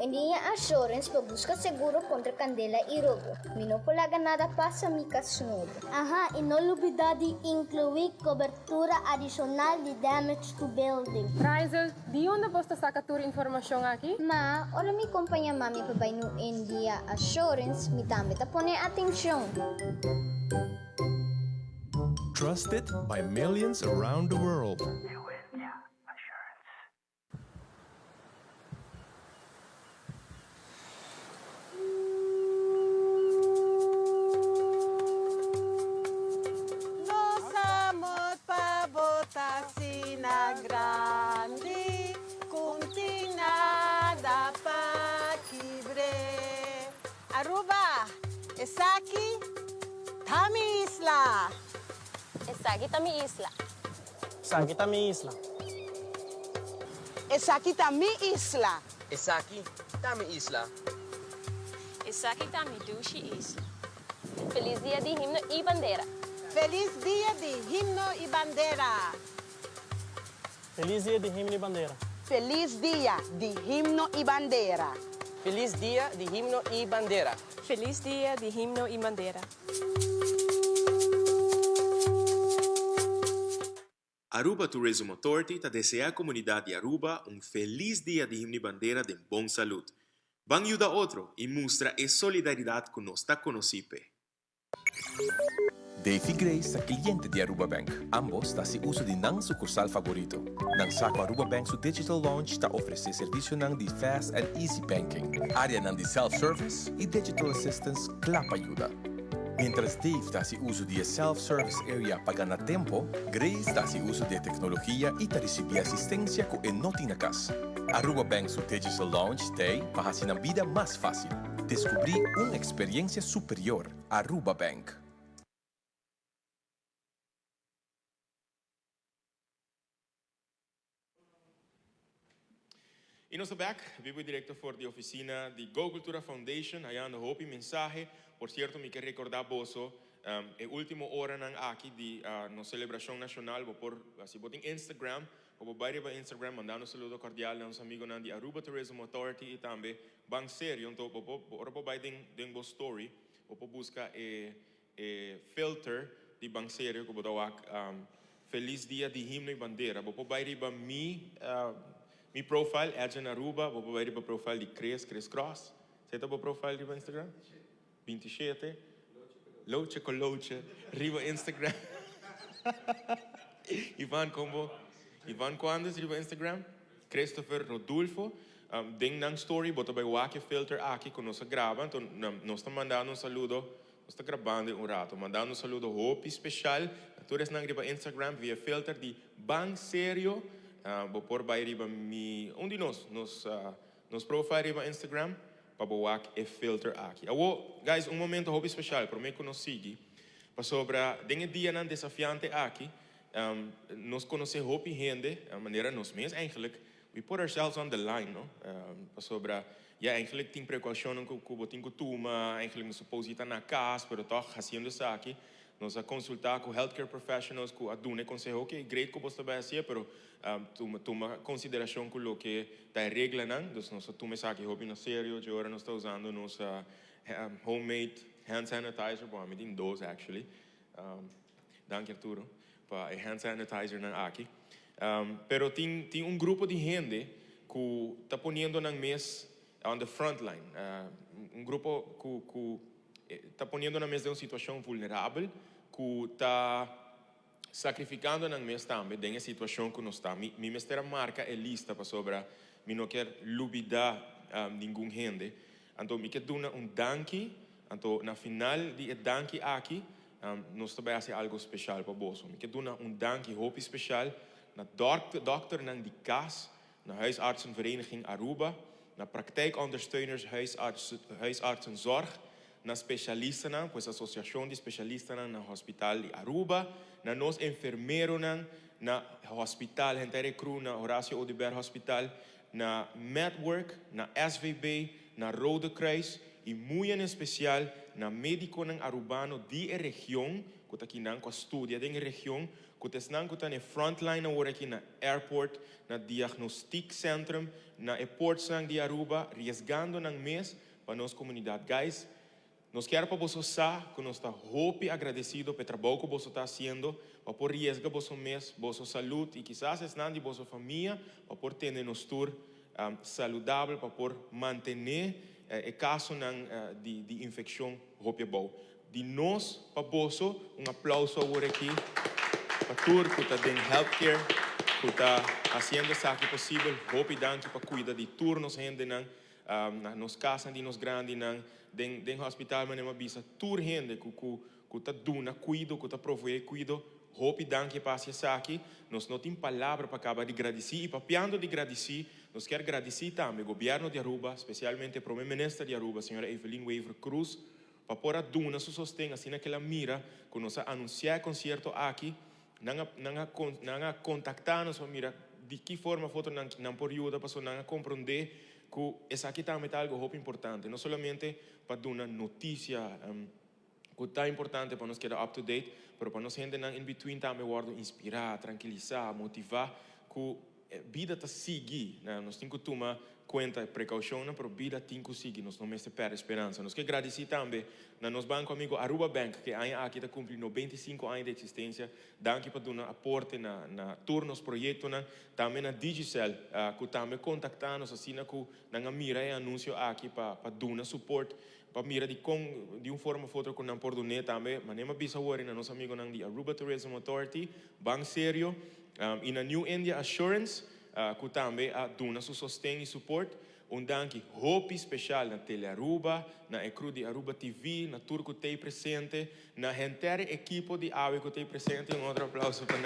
Hindi assurance para buscar seguro contra candela e roubo. Não polaga nada passa mi kasunod. Aha, e não olvidar de incluir cobertura adicional de damage to building. Riser, de onde você saca tua informação aqui? Ma, ora mi companhia mami para vai no India assurance, mi também tá pone atenção. Trusted by millions around the world. Grande, kunting nada pa kibre. Aruba, essa aqui, Tami Isla. Essa aqui tá minha isla. Essa aqui tá minha isla. Essa aqui tá minha isla. Essa aqui tá minha isla. Essa aqui tá minha dulce isla. Feliz dia de himno e bandeira. Feliz dia de himno e bandeira. Feliz dia de himno e bandeira. Feliz dia de himno e bandeira. Feliz dia de himno e bandeira. Feliz dia de himno e bandeira. Aruba Tourism Authority ta deseja a comunidade de Aruba feliz dia de himno e bandeira de bom saúde. Van ayuda outro e mostra a solidariedade que nos está conocipe. Davy Grace, cliente de Aruba Bank. Ambos está se uso de nang sucursal favorito. Nang saco Aruba Bank su digital launch está oferece serviço nang de fast and easy banking. Área nang de self-service e digital assistance clapa ajuda. Mientras Dave está se uso de self-service area para ganhar tempo, Grace está se uso de tecnologia e está recebendo assistência que não tem na casa. Aruba Bank su digital launch tem para fazer a vida mais fácil. Descobrir uma experiência superior. Aruba Bank. E nós estamos back, vivo direto for de oficina de Go Cultura Foundation, aí ando hopi mensagem. Por cierto, me quero recordar boso, a última hora nang aqui de na celebração nacional, por assim, botem Instagram, vou baire para Instagram, mandar um saludo cordial a nosso amigo nang de Aruba Tourism Authority e também bang sério, então vou baire den bo story, vou buscar filter de bang sério que vou dar feliz dia de himno e bandeira, vou baire para mi profile é na Aruba, vou ver o profile de Cres Cross. Você tem o profile de Instagram? 27. Loche com Loche. Riba Instagram. Ivan quando riba Instagram? Christopher Rodolfo. Den nang story, bota by wake filter aqui que nós grava. Então, nós estamos mandando saludo está gravando un rato, mandando un saludo hopi especial. Tú eres nangriba Instagram via filter de Bang Serio. Por vai riba onde nos profile riba Instagram, para boak e filter aqui. Guys, momento hopi especial, para mim que nos sigue, para sobre den dia nan desafiante aqui, nos conhecer hopi gente, a maneira nos mesmos eigenlijk, we put ourselves on the line, no? Para sobre eigenlijk tem precaução que o botin que toma, eigenlijk nos supose estar na casa, pero toch fazendo isso aqui. Nos a consultar com healthcare professionals, com a dune consejo que great que você vai fazer, pero toma consideração com o que está em regra, não? Então nós toma isso aqui hobby na sério, de agora nós está usando nos homemade hand sanitizer, bom, tem dois actually. Danke Arturo, para hand sanitizer na aqui. Pero tem grupo de gente que está ponendo na mesa on the front line, grupo que está ponendo na mesa de uma situação vulnerável, que está sacrificando na mesa também de uma situação que nós está. Minha mestra marca é lista para sobre, me não quer lubidar nenhum gente. Então, me quer dar danke. Então, na final de danke aqui, nós também fazer algo especial para você. Me quer dar danke, hope especial na dokter na de casa, na huisartsenvereniging Aruba, na praktijkondersteuners huisartsenzorg, na specialisten, pues associação de especialistas na hospital de Aruba, na nos enfermeros na hospital Hentere Cruz, na Horacio Odeberg Hospital, na Medwork, na SVB, na Rode Kruis e muito em especial na médico arubano de região, que está aqui na estudia de região, que está na frontline agora aqui na airport, na diagnostic centrum, na airport de Aruba, riesgando na mês para nossa comunidade. Guys, nós queremos para você saber que nós estamos muito agradecidos pelo trabalho que você está fazendo, para por riesgar você mês, vossa saúde e quizás es de vossa família, para por ter nos tour saudável, para por manter o caso de infecção muito bom. De nós, para você, aplauso agora aqui, para tour que está dando healthcare, que está fazendo isso aqui possível, muito danke para cuidar de turnos, gente, nos casas de nos grandes, den hospital, mas não bisa tur gente que tá dando cuido, que tá provee cuido, hope danke para isso aqui, nós não tem palavra para acabar de agradecer e para piando de agradecer, nós quer agradecer também o governo de Aruba, especialmente o primeiro-ministro de Aruba, a senhora Evelyn Weaver Cruz, para pôr a duna su sostém assim naquela mira, que nós anunciar concerto aqui, não contactar-nos para mira de que forma foto não por ajuda para não compreender que isso aqui também é algo muito importante, não somente para dar uma notícia que está importante para nós quedar up to date, mas para nós gente in between também inspirar, tranquilizar, motivar, que a vida está seguir, nós temos que tomar conta, precaução, mas a vida tem que seguir, nós não me perde esperança. Nós queremos agradecer também no nosso banco amigo Aruba Bank, que aqui está cumprindo 25 anos de existência, danke para dar aporte na turnos projetos, também na Digicel, que também contactar-nos assim que na mira e anúncio aqui para dar suporte, para mira de uma forma ou outra que não pode dar também, mas nem bisa agora na nosso amigo de Aruba Tourism Authority, Bang Serio, e na New India Assurance, que também dá seu sustento e suporte. Danke hope especial na Tele Aruba, na Ecru de Aruba TV, na Turco que está presente, na inteira equipe de AWE que está presente. Outro aplauso para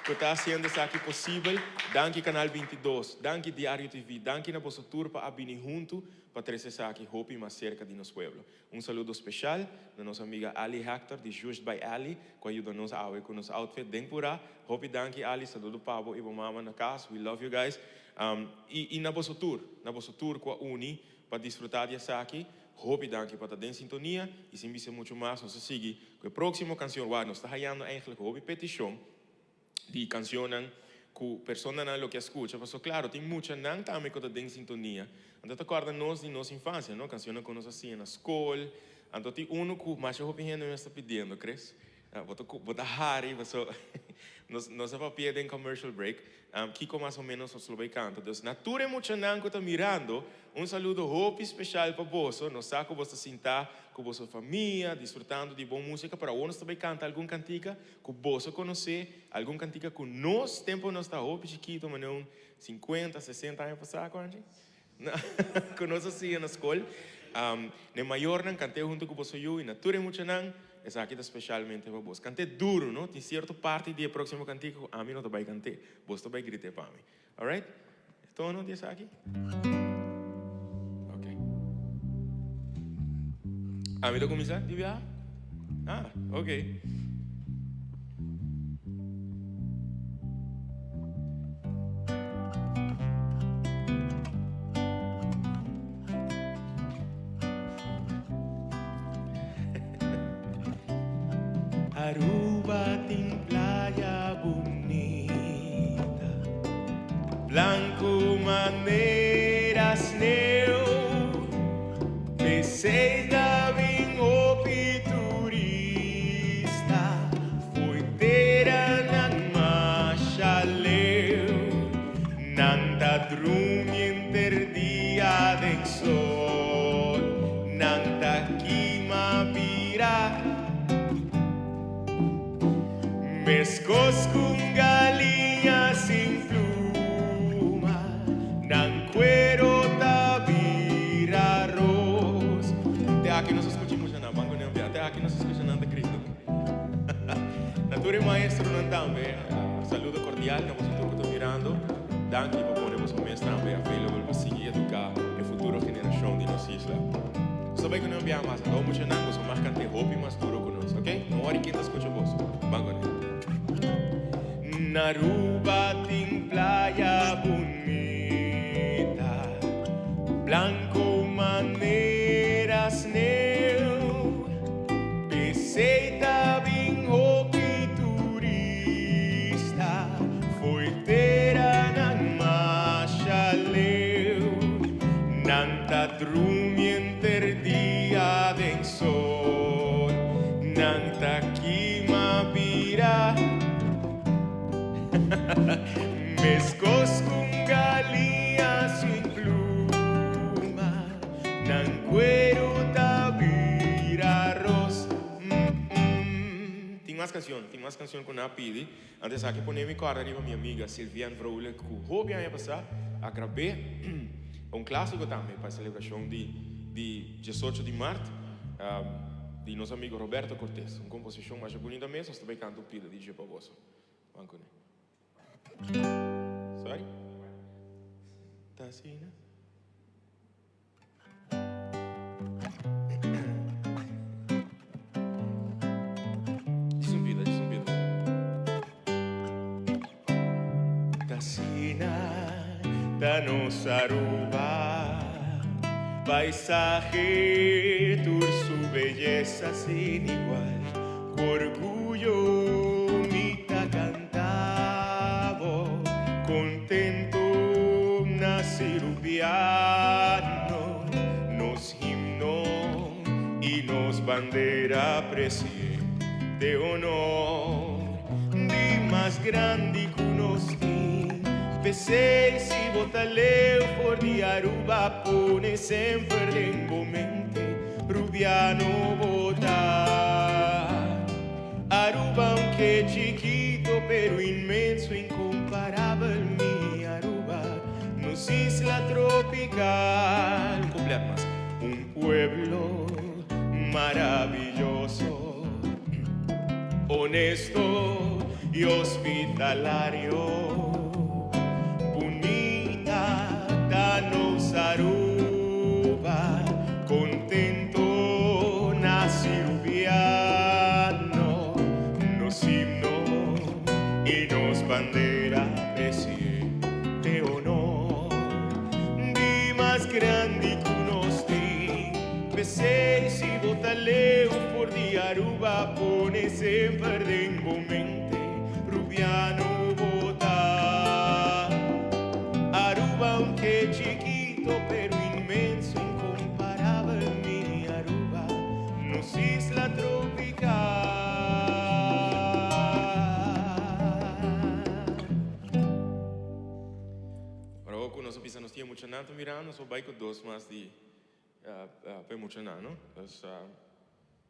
que está fazendo isso aqui possível. Danke Canal 22, danke Diário TV, danke na vossa tour para abrir junto para trazer isso aqui hope mais cerca de nosso pueblo. Saludo especial na nossa amiga Ali Hector, de Just by Ali, que ajuda-nos a AWE com nosso outfit. Dempura, hope danke Ali, saludo Pablo e mama na casa, we love you guys. E na vossa tour com a Uni, para desfrutar disso aqui, hope danke para estar em sintonia, e se me muito mais, nós seguimos com a próxima canção, nós estamos ganhando eigenlijk hope petição, de canciones que personas não que escutam, mas claro, tem muitas não também que estão em sintonia. Então, acorda-nos de nossa infância, não? Canções que nós assim na escola. Então, tem que mais eu me está pedindo, crees? Bota Harry, nós vamos pedir em commercial break. Kiko mais ou menos nós vai cantar. Então, natura muita não que está mirando. Saludo hope especial para você. Nós saco você sentar com vossa família, desfrutando de boa música. Para nós também cantar alguma cantiga que você conhecer, alguma cantiga que nós tempo nós está hope chiquito, mas não 50, 60 anos passar com a gente. Que nós assim na escola. Ne maior nan cantei junto com você e na ture mucho nan, essa aqui tá especialmente para vos. Cantei duro, não? Tem certa parte do próximo cantigo, a mim não vai cantar, vos vai gritar para mim. Alright? Então não diz aqui. Ok. A mim tô começar, Divya? Ah, ok. Aruba tem playa bonita, blanco maneiras neu, Pesseida vem o turista, foi terra nan machaleu, nanta drumien dia den sol, nanta quima vira. Mescos com galinhas sem pluma, nan cuero da vira arroz. Até aqui não se escuta muito na banco nem até aqui não se escuta nada grito. Natura maestro não também. Saludo cordial, não você tudo que estou mirando. Danke por poder você mestre também available para seguir educar a futura geração de nossa isla. Sabe que não enviar mais, então muito não, você marca ter roupa mais duro conosco, ok? Não hora que não escuta você. Banco nem. Aruba tem playa bonita, blanco maneiras neu, Pesseida vem hopi turista, foi terra nan machaleu, nanta drumien dia den sol, nanta quima vira. Mescos com galinhas sem pluma, nan cuero da vira arroz. Tem mais canção com a pidi. Antes aqui ponei minha corda ali minha amiga Silviane Vroule, que o hobby ia passar a gravar clássico também para a celebração de 18 de março de nosso amigo Roberto Cortés. Uma composição mais bonita mesmo, estou bem cantando pida de para você. Vamos com ele. Sorry? Tacina? Desumbida. Tacina da nossa Aruba, paisaje, su belleza sin igual, orgullo mita cantavo, contento nasirubiano, nos himno y nos bandera presidente honor, di más grande que unos P6 y botaleu por di Aruba pone sempre lengomente rubiano votar. Aruba aunque chiquito pero inmenso, incomparable mi Aruba, nos isla tropical, completo más, un pueblo maravilloso, honesto y hospitalario. Danos Aruba, contento nasirubiano, nos himno y nos bandera presidente honor, di más grande que unos P6 y botaleu por di Aruba pone sempre dengomente rubiano votar. Aruba aunque chiquito pero inmenso, incomparable mi Aruba, nos isla tropical. Ahora vos nos pisa nos tiene mucho nato mirando, so vai con dos más de per mucho nano, es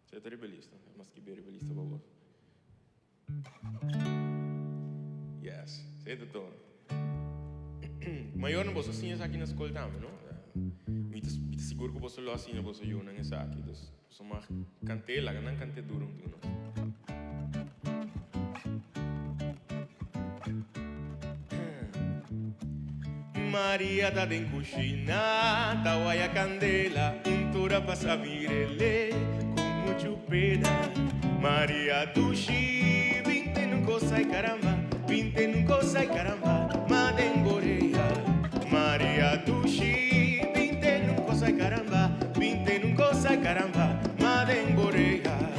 siete rebelista, más que bem rebelista para vos. Yes, siete todo. Maior não você sim aqui na escola também, não? Mita seguro que você lo assim, você eu não essa aqui, então você mais cante lá, não cante duro, não. Maria da den cucina, tawaya candela, untura pasa mirele, con mucho pena. Maria dushi, vinte nun cosa y caramba, vinte nun cosa y caramba, madengorea. Maria dushi, vinte nun cosa y caramba, vinte nun cosa y caramba, madengorea.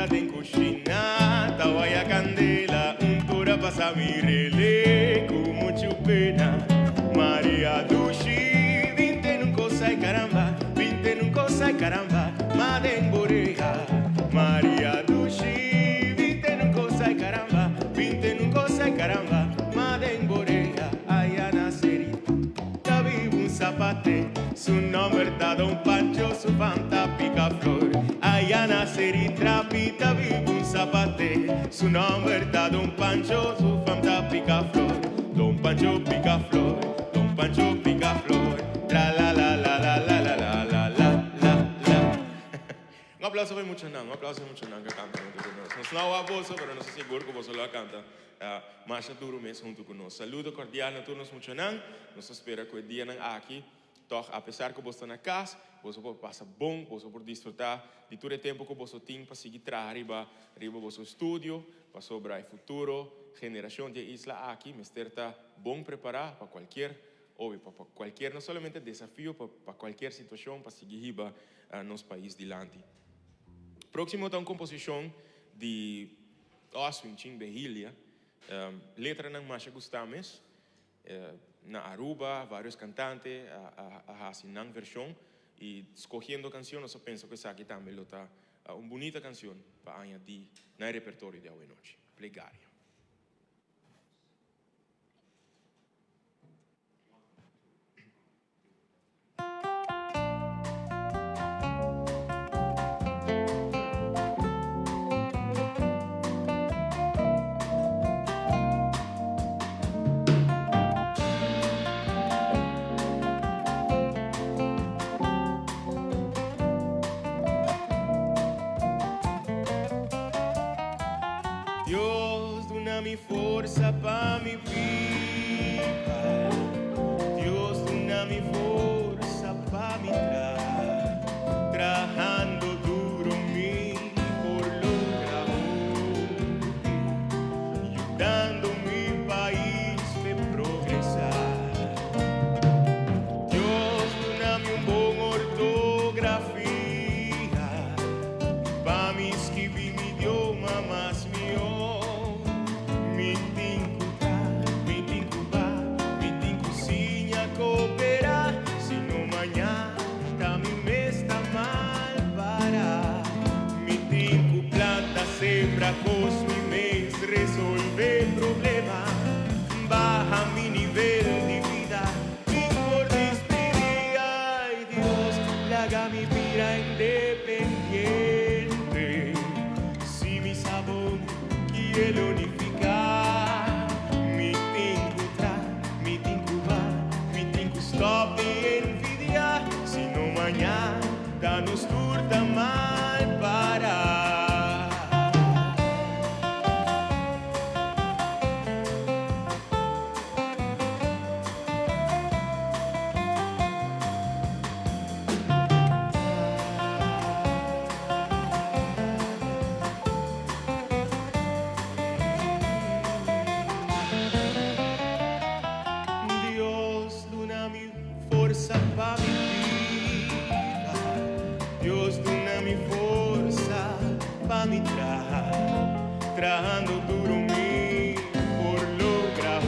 Den cucina, tawaya candela, untura pasa mirele, con mucho pena. Maria dushi, vinte nun cosa y caramba, vinte nun cosa y caramba, madengorea. Maria dushi, vinte nun cosa y caramba, vinte nun cosa y caramba, madengorea. Allá nacerito, David un zapate, su nombre dado un pancho, su fanta pica flor. Allá nacer y trapita vive un zapate, su nombre está Don Pancho, su fanta pica flor. Don Pancho pica flor, Don Pancho pica flor. La la la la la la la la la la la. Un aplauso para mucho nan, que canta. No es una voz, pero no sé si seguro que vos lo canta. Más duro mes junto con nosotros. Saludo cordial a todos mucho nan. Nos espera que el día nan aquí. Toch, apesar que você está na casa, você pode passar bom, você pode desfrutar de todo o tempo que você tem para seguir arriba do seu estúdio, para sobre o futuro, geração de isla aqui, mas está bom preparar para qualquer, não somente desafio, para qualquer situação, para seguir riba nosso país dilante. Próximo está uma composição de Oswin Ching Behilia, letra não mais gostamos. Na Aruba, vários cantantes hacen versão e escolhendo canções, eu penso que essa aqui também está uma bonita canção para añadir no repertório de hoje noite. Plegária. Dios, dona mi força para mi vida. Dios, dona mi força para mi trabajando duro mi por lograr ayudando mi país a progresar. Dios, dona mi bom ortografia para mi escribir mi idioma más mío. Sempre com mi mês resolver problema, baja mi nivel de vida, mi por despedir, ay Dios, haga mi vida independiente. Si mi sabor quiere unificar, mi tinco stop de envidia, si no mañana nos turta mal para. Trabajando duro mi por lograr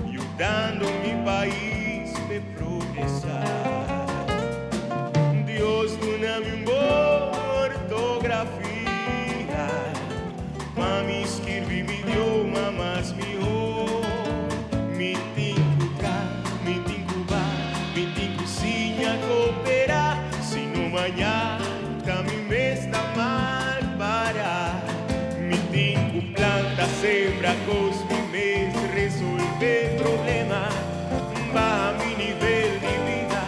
ayudando mi país a progresar. Dios, dona-me uma boa ortografia para me vos me resolver problemas, baja mi nivel de vida,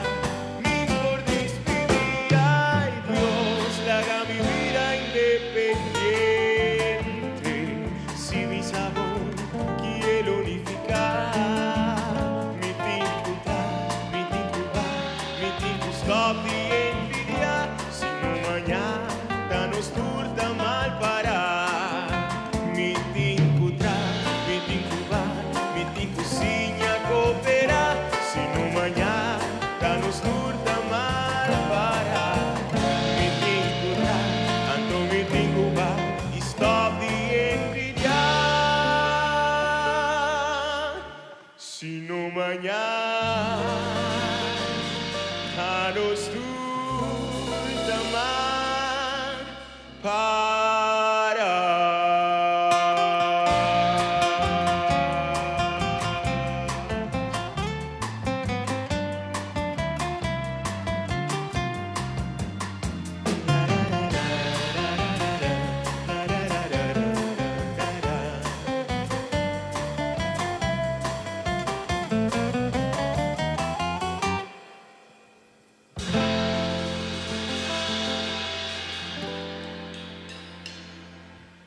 mi por despedir, ay Dios, haga mi vida independiente, si mi sabor quiero unificar, mi tinto stop de envidia, si no mañana nos turta mal parar, mi tinto sinha cooperar, si no mañana nos turta mal parar, mi tinto ando mi tinto va, stop de envidiar, si no mañana nos turta mal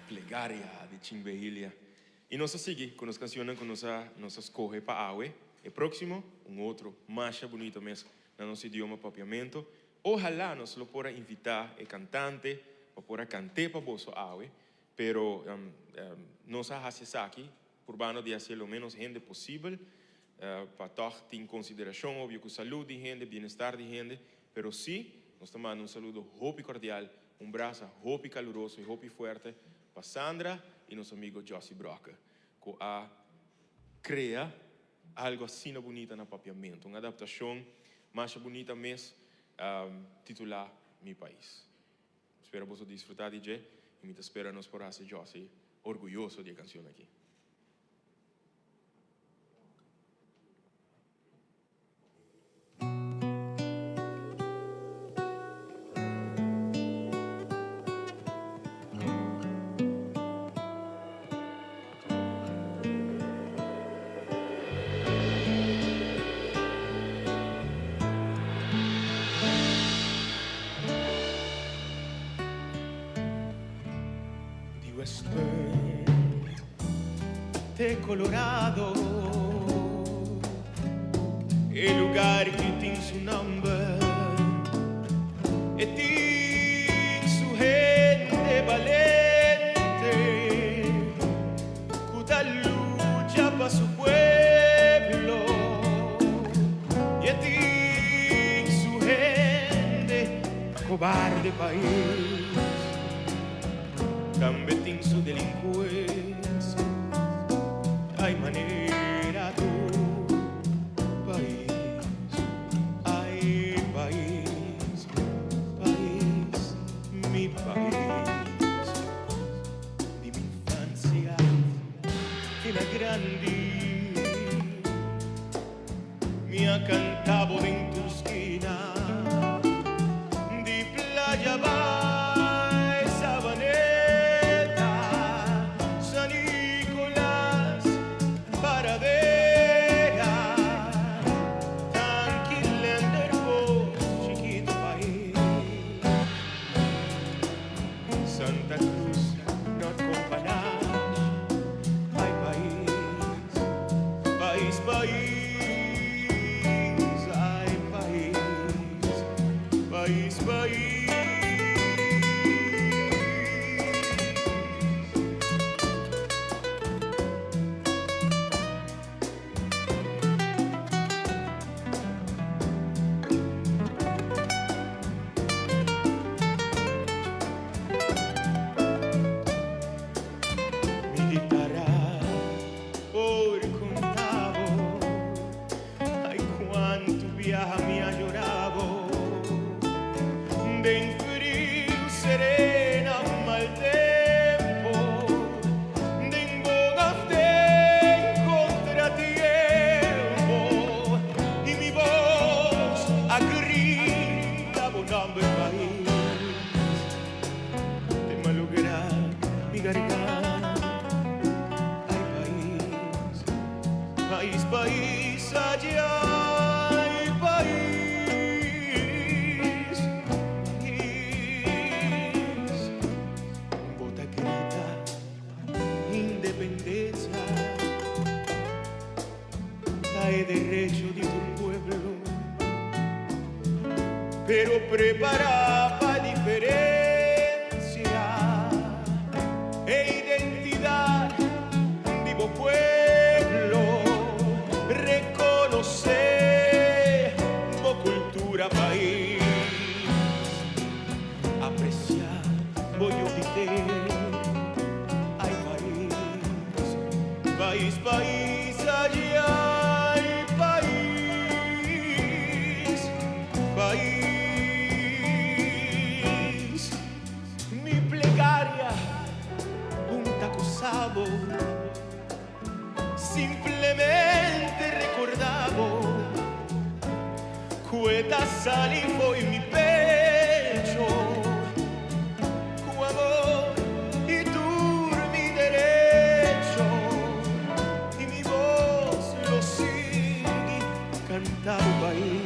Plegaria de Chingbehilia. E nós seguimos com as canções que nós escolhe para a AUE. E próximo, outro mais bonito mesmo, no nosso idioma propriamente. Ojalá nós lo possa invitar e cantante para poder cantar para vosso AUE. Pero nós hacemos aqui, por bano de fazer o menos gente possível, para ter em consideração, óbvio, que saúde de gente, bem-estar de gente. Pero sim, nós tomamos saludo hopi cordial, abraço hopi caloroso e hopi forte para Sandra e nosso amigo Josie Broca, que cria algo assim bonito no papiamento, uma adaptação mais bonita mesmo, titular Mi País. Espero que você desfrutar de e me espero nos por ser Josie orgulhoso de canção aqui. De Colorado, el lugar que tiene su nombre, y tiene su gente valiente, que lucha para su pueblo, y tiene su gente cobarde país, también tiene su delincuencia. Hay manera tu país, hay país, país, mi país, de mi infancia, que la grande me ha cantado en tu esquina, de playa va. garganta, ay pero prepara para diferencia e identidad, vivo pueblo, reconocer como cultura país, apreciar, voy a obtener, hay país, país, allá hay país, país, mi plegaria, un taco sabor, simplemente recordamos, cueta salivo en mi pecho, tu amor y tu mi derecho, y mi voz lo sigue cantando país.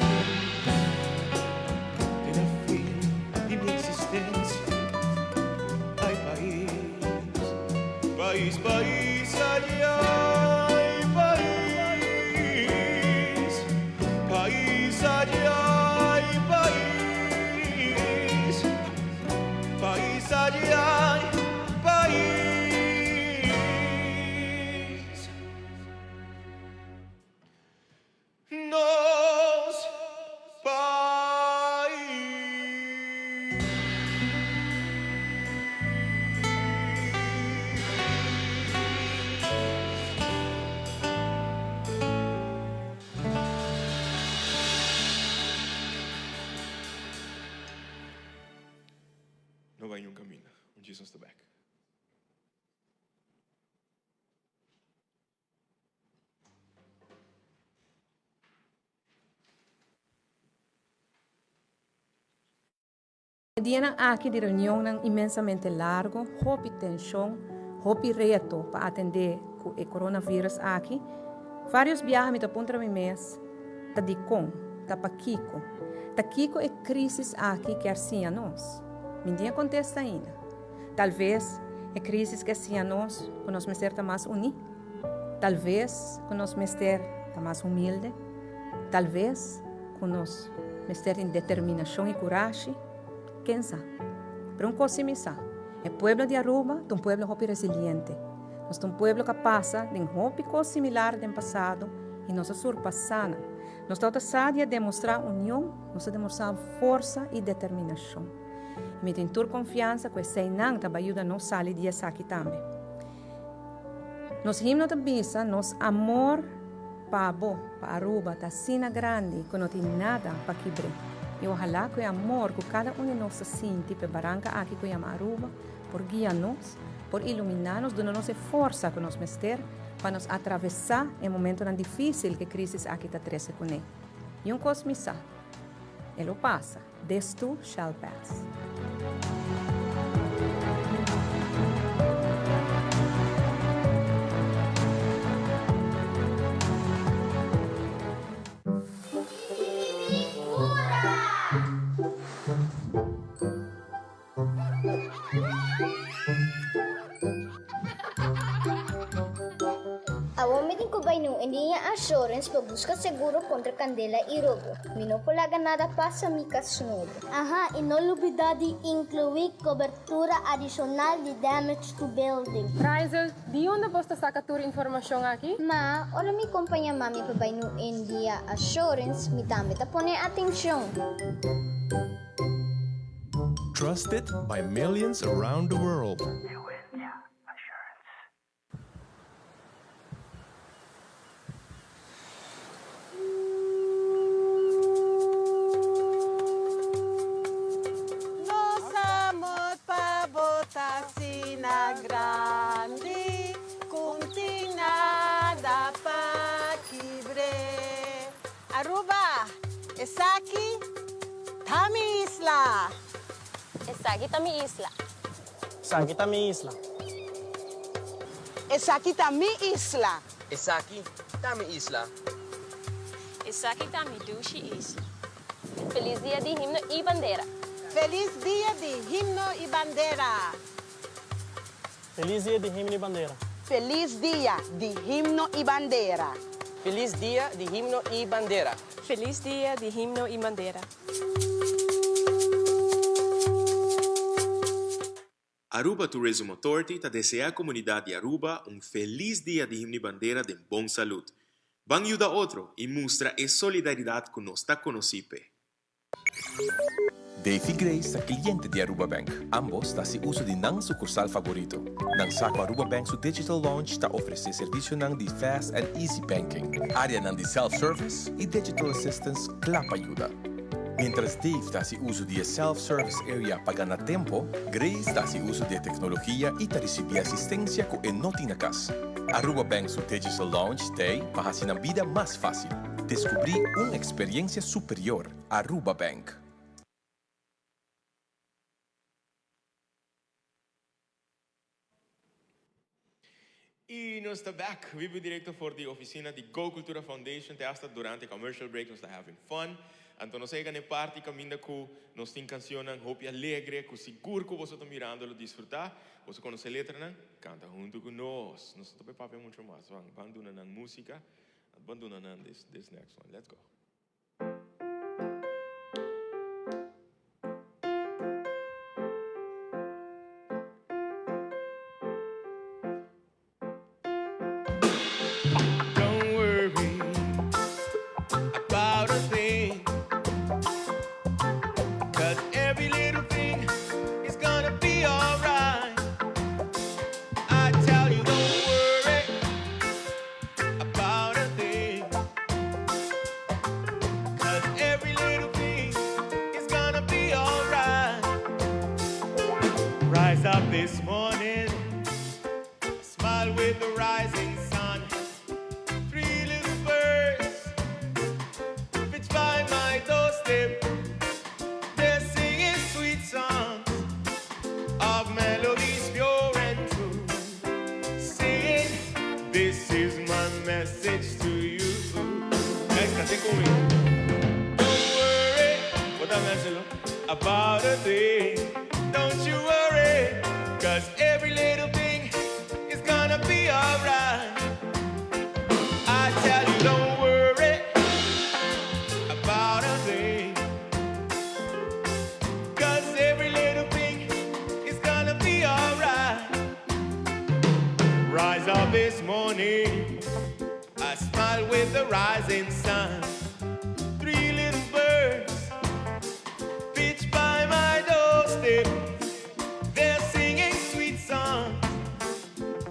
País, país, allá hay país, país, allá hay país, país, allá hay país. Nos país. No vai em caminho, Jesus está back. Dia ng aki di reunião ng imensamente largo, hopi tensão, hopi reto para atender com o coronavírus aqui. Vários viagens da ponta do mês, da dicom, da paquico. Da kiko é crise aqui que assim a nós. Ninguém contesta ainda. Talvez é crise que assim a nós, com nós mestre mais unidos. Talvez com nós mestre mais humilde. Talvez com nós mestre em determinação e coragem. Quem sabe? Pero coisa me sabe. O pueblo de Aruba é um pueblo hopi resiliente. Nós é um pueblo que passa de hopi coisa similar do passado e nós surpassamos. Nós estamos a demonstrar união, nós demonstrar força e determinação. Me tenho toda confiança que esse não vai ajudar nós a sair disso aqui também. Nos himnos da bisa, nos amor para Aruba, está sina grande, que não tem nada para quebrar. E ojalá que o amor que cada um de nós sente para Barranca aqui que chama Aruba, por guiar-nos, por iluminar-nos, dando-nos força que nós mestre, para nos atravessar em momento tão difícil que a crise aqui está trazendo com ele. E coisa me sabe, ele passa, this too shall pass. Hindi niya assurance para buscar seguro contra candela e roubo. Não polaga nada passa mi kasunod. Aha, e não novidade inclui cobertura adicional de damage to building. Raisel, di onde posta sacatura informação aqui? Ma, ora mi companhia mami para no India assurance, mi também tá pone atenção. Trusted by millions around the world. Grande, kunting nada pa kibre. Aruba, Esaki, Tami Isla. Esaki Tami Isla. Esaki Tami Isla. Esaki Tami Isla. Esaki Tami Isla. Esaki Tami Dushi Isla. Feliz Dia de Himno y Bandera. Feliz Dia de Himno y Bandera. Feliz Dia de Himno y Bandera. Feliz Dia de Himno y Bandera. Feliz Dia de Himno y Bandera. Feliz Dia de Himno y Bandera. Aruba Tourism Authority ta desea a comunidad de Aruba un feliz día de himno y bandera de bon salud. Van ayuda otro y muestra e solidaridad con nos ta conocipe. Dave y Grace sa cliente de Aruba Bank. Ambos ta si uso de nang sucursal favorito. Nang sako Aruba Bank su digital launch ta ofrece servicio nang di fast and easy banking. Área nang di self-service y digital assistance klap ayuda. Mientras Dave ta si uso de self-service area para ganar tiempo, Grace ta si uso de tecnología y ta recibe asistencia con enoti na kas. Aruba Bank su digital launch day para hacer una vida más fácil. Descubrí una experiencia superior. Aruba Bank. E nós estamos back. We be directo for the oficina de Go Cultura Foundation. Te hasta durante commercial break nós está having fun. Então nós chegamos na parte caminho com nós tem canções hope alegre, com seguro que você está mirando e desfrutar. Você conhece a letra, né? Canta junto com nós. Nós estamos para muito mais. Abandona na música, abandona na this next one. Let's go. This morning, smile with the rising sun. 3 little birds pitch by my doorstep. They're singing sweet songs of melodies pure and true. Singing, this is my message to you. Guys, can take with me. Don't worry, what I'm asking about a thing. Don't you worry. 'Cause every little thing is gonna be alright. I tell you, don't worry about a thing. 'Cause every little thing is gonna be alright. Rise up this morning, I smile with the rising sun. 3 little birds pitch by my doorstep.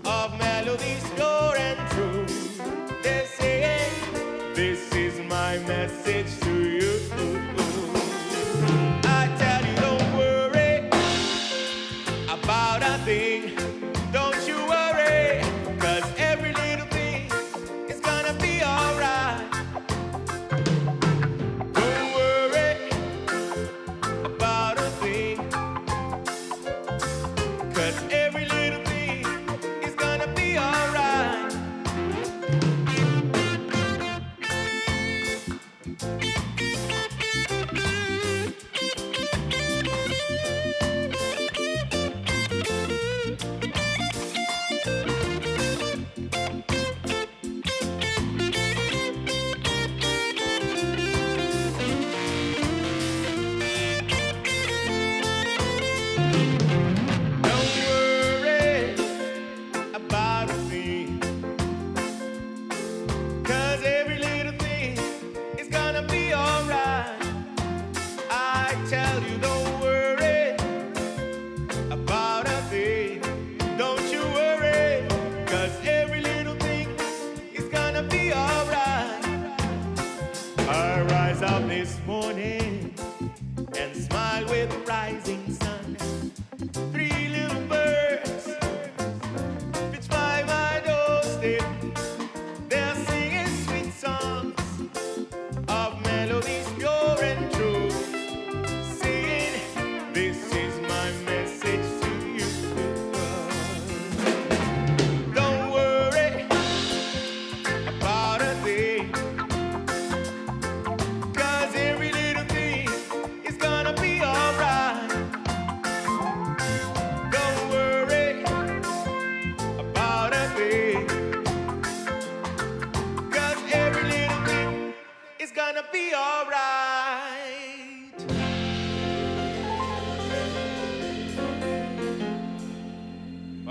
Of melodies pure and true. They say, this is my message to you. I tell you, don't worry about a thing. Don't you worry, 'cause every little thing is gonna be alright. Don't worry about a thing, 'cause every little thing is gonna be alright.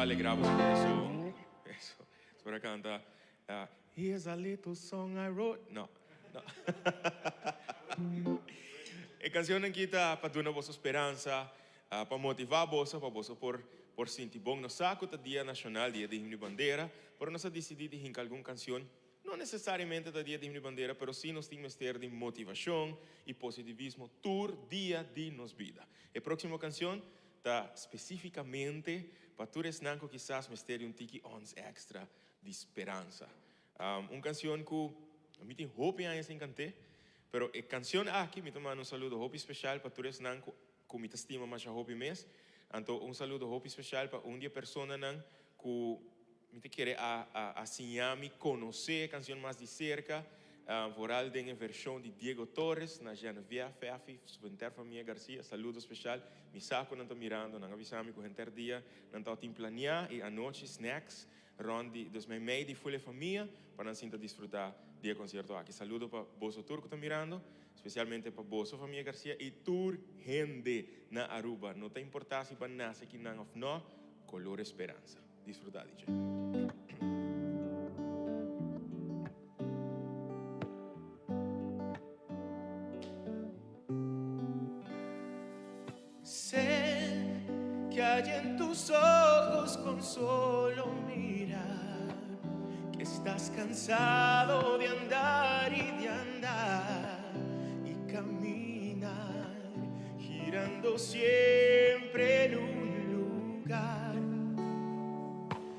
alegramos el corazón. Eso. Para cantar. Here's a little song I wrote. No. A canção aqui está para dar vossa esperança, para motivar vossa, para vossa por sentir bom. No saco do Dia Nacional, Dia de Himno e Bandeira, por nós decidir de rincar alguma canção, não necessariamente do Dia de Himno e Bandeira, mas sim nós temos ter de motivação e positivismo todo dia de nossa vida. A próxima canção está especificamente para todos os que quizás me ter tiki ons extra de esperança. Uma canção que a mim tem hope em essa cantar, pero a canção aqui me toma saludo hope especial para todos os que me estima mais a hope mês. Então saludo hope especial para dia pessoa que me quer me conhecer a canção mais de cerca. Voral tem a versão de Diego Torres na Genevieve Fefi, Subenter Família Garcia. Saludo especial. Me saco não estou mirando, não avisamos que o inter dia não estou tem planear e à noite snacks rondi dos meus meio de full família para não sinta desfrutar dia concerto aqui. Saludo para Boso Turco que está mirando, especialmente para Boso Família Garcia e tur gente na Aruba. Não tem importância para nascer aqui não of no color esperança. Desfrutar, DJ. Sé que hay en tus ojos con solo mirar que estás cansado de andar y caminar, girando siempre en un lugar.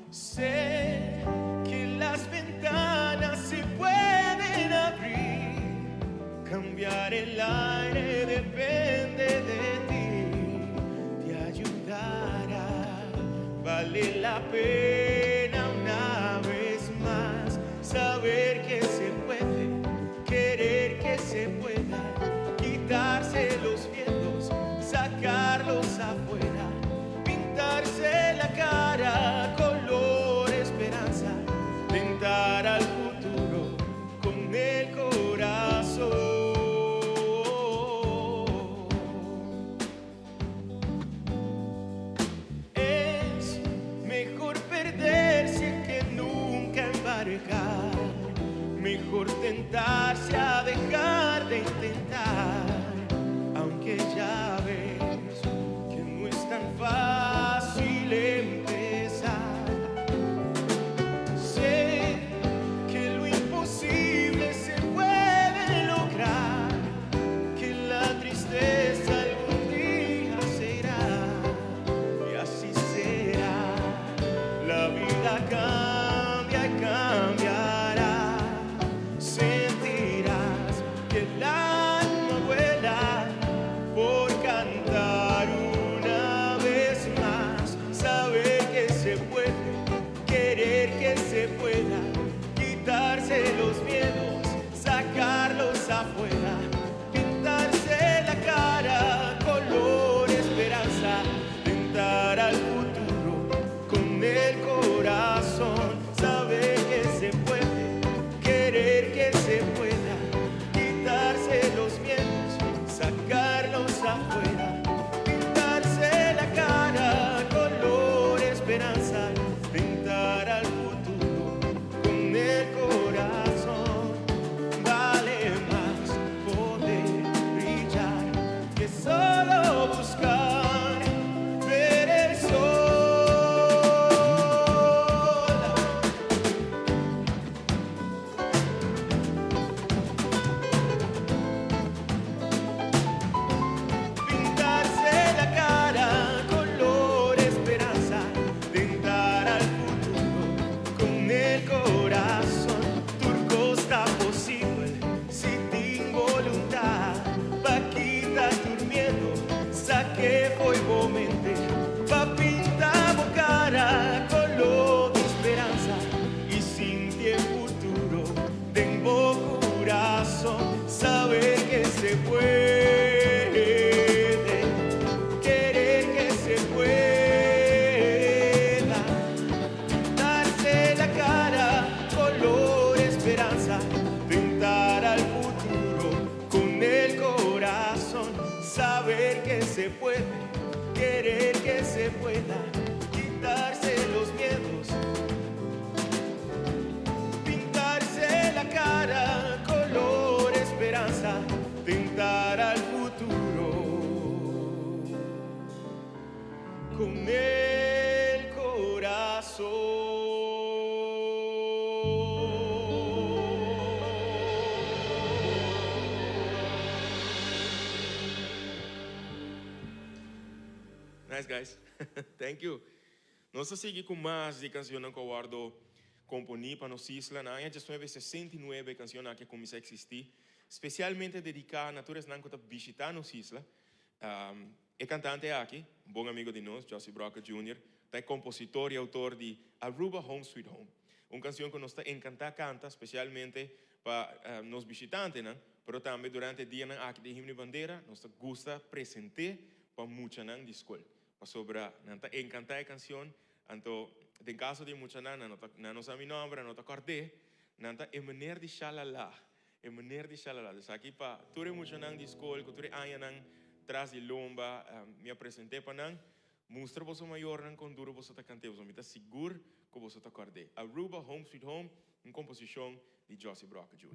Sé que las ventanas se pueden abrir, cambiar el aire depende de ti, te ayudará, vale la pena una vez más saber que se puede, querer que se pueda, quitarse los miedos, sacarlos afuera, pintarse la cara color esperanza, tentar al futuro con el corazón. Es mejor perderse que nunca embarcar, mejor tentarse a dejar de intentar, aunque ya ves que no es tan fácil empezar. Sé que lo imposible se puede lograr, que la tristeza algún día se irá, y así será. La vida cambia y cambiará, sentirás que el alma vuela por cantar una vez más, saber que se puede, querer que se pueda, quitarse los miedos, sacarlos afuera, pintarse la cara color esperanza, tentar al futuro con el corazón, saber que se puede, querer que se pueda, quitarse los miedos, sacarlos afuera, pintarse la cara color esperanza, tentar al futuro con el corazón. Vale más poder brillar que solo buscar ver el sol. Pintarse la cara color esperanza, tentar al futuro con el corazón. Turco está posible si tengo voluntad, pa' quitar tu miedo, saque foi mente, pa' pintar bo cara color de esperanza, y sin el futuro tengo corazón, saber que se puede, querer que se pueda, darse la cara color esperanza, tentar al futuro con el corazón, saber que se puede, querer que se pueda, quitarse los esperanza, tentar al futuro con el corazón. Nice, guys. Thank you. Nós vamos seguir com mais de canções que eu guardo componi para nós isla. Na área de 69 canções que começaram a existir, especialmente dedicadas a naturas que estão visitando nos isla. O cantante aqui, um bom amigo de nós, Josie Broca Jr., é compositor e autor de Aruba Home Sweet Home. Uma canção que nos está encantando cantar, especialmente para nos visitantes, né? Mas também durante o dia aqui de Himno e Bandeira, nos gosta apresentar para muitos na escola. Sobre encantar a canção, então, em caso de muitos na nossa minobra, na nossa corte, é maneira de xalala, é maneira de xalala. Então, aqui para tudo muitos na escola, que tudo aí na traz de lomba, me apresentei para nang, mostra você maior nang quando duro você tá cantando, você me tá seguro que você tá acordei. Aruba Home Sweet Home, uma composição de Josie Broca Jr.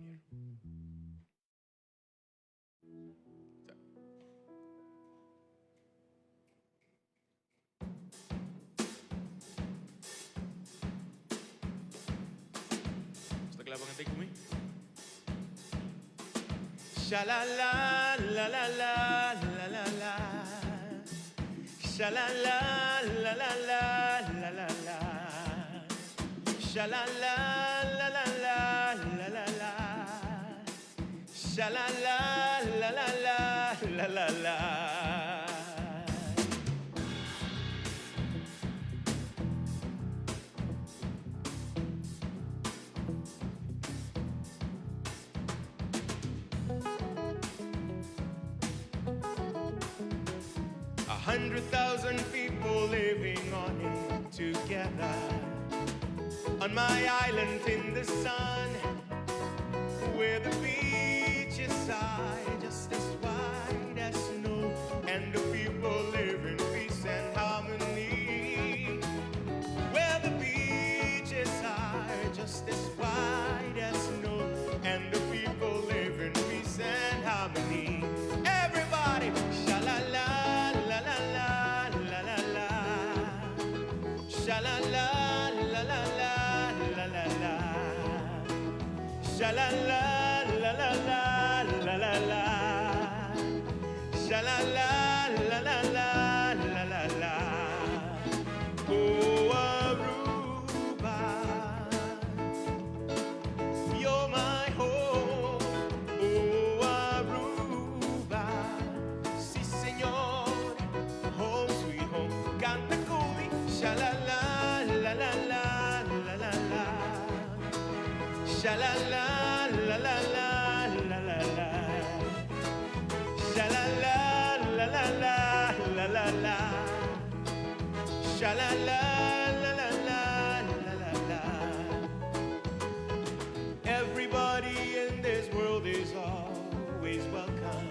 Cantar comigo? Sha la la la la la la la la. Sha la la la la la la la la. Sha la la la la la la la la. Sha la la la la la la la la. A 100,000 people living on it together. On my island in the sun, where the beaches are just as white as snow, and the people live in peace and harmony. Where the beaches are just as white as snow, and the people live in peace and harmony. Everybody, sha-la-la. Sha la la la la la la la la. Sha la la la la la la la la. Sha la la la la la la la la. Oh Aruba, you're my home. Oh Aruba, sí señor. Home sweet home, canta con mi. Sha la la. Sha la la la la la la la la. Sha la la la la la la la la. Sha la la la la la la la la. Everybody in this world is always welcome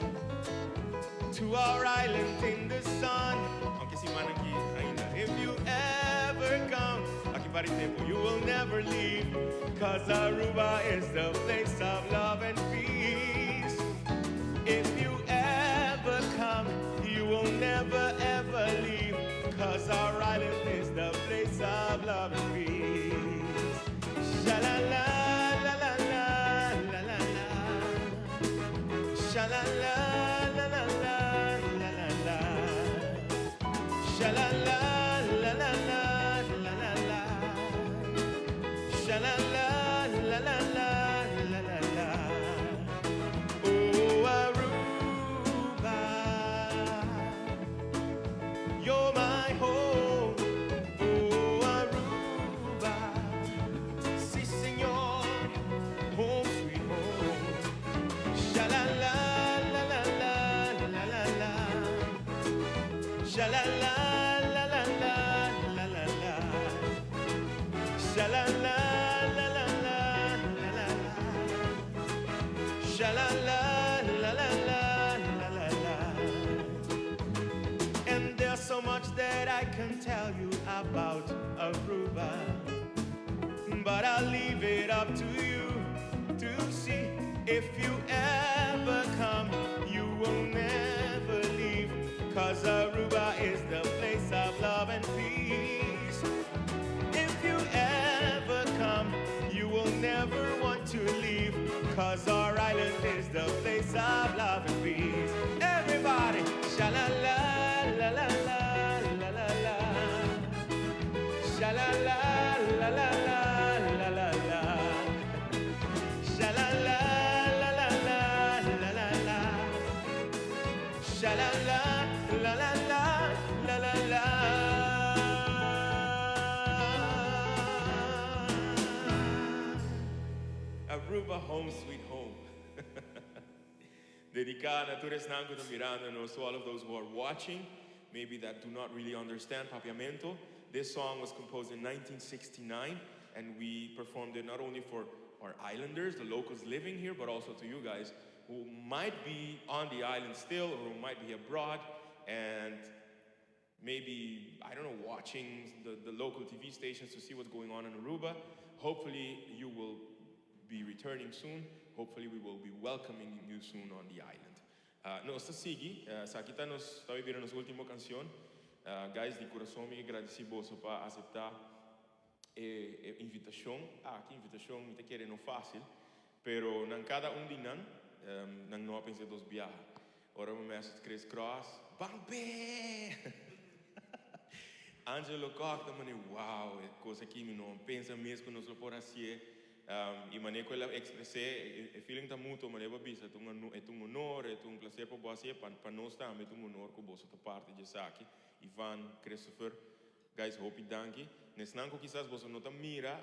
to our island in the sun. Aunque si man aqui ainda. If you ever come, aqui para tempo, you will never leave. Cause Aruba is the place of love and peace. If you ever come, you will never ever leave. Cause our island is the place of love and peace. Sha la la la la la la la la. Sha la la la la la la la la. Sha la la la la la la la la. Sha la la. La la la la la la. Oh Aruba, you're my home. Oh Aruba, sí señor. Home sweet home. Sha la la la la la la la la. Sha la la la la la la la la. Sha la la. Sha la la la la la la la la. And there's so much that I can tell you about Aruba, but I'll leave it up to you to see. If you ever 'cause Aruba is the place of love and peace. If you ever come, you will never want to leave, 'cause our island is the place of love and peace. Everybody, sha-la-la, la-la-la, la-la-la. Sha-la-la, la-la-la, la-la-la. Sha-la-la, la-la-la, la-la-la. Sha-la-la, la-la-la, la-la-la. Aruba, home sweet home. Dedicada a todos que estão mirando-nos, to all of those who are watching, maybe that do not really understand Papiamento. This song was composed in 1969, and we performed it not only for our islanders, the locals living here, but also to you guys who might be on the island still, or who might be abroad, and maybe, I don't know, watching the local TV stations to see what's going on in Aruba. Hopefully you will be returning soon. Hopefully we will be welcoming you soon on the island. Nós estamos aqui, nós estamos vivendo nossa última canção. Guys, de coração, me agradeci você para aceitar a invitação. Que invitação, me te querendo fácil, pero em cada de nós, não pensei dos viajes. Ora, me messo de Chris Cross, Bambi! Angelo Koch, também, wow, é coisa que me não pensa mesmo que nós lo por assim. E maneira que ela expressei, o feeling está muito, mas eu bisa, é um honor, é um prazer para você, para nós também, é um honor que você está parte de Saki, Ivan, Christopher, guys, hope danke. Nesse nanco quizás você não está mira,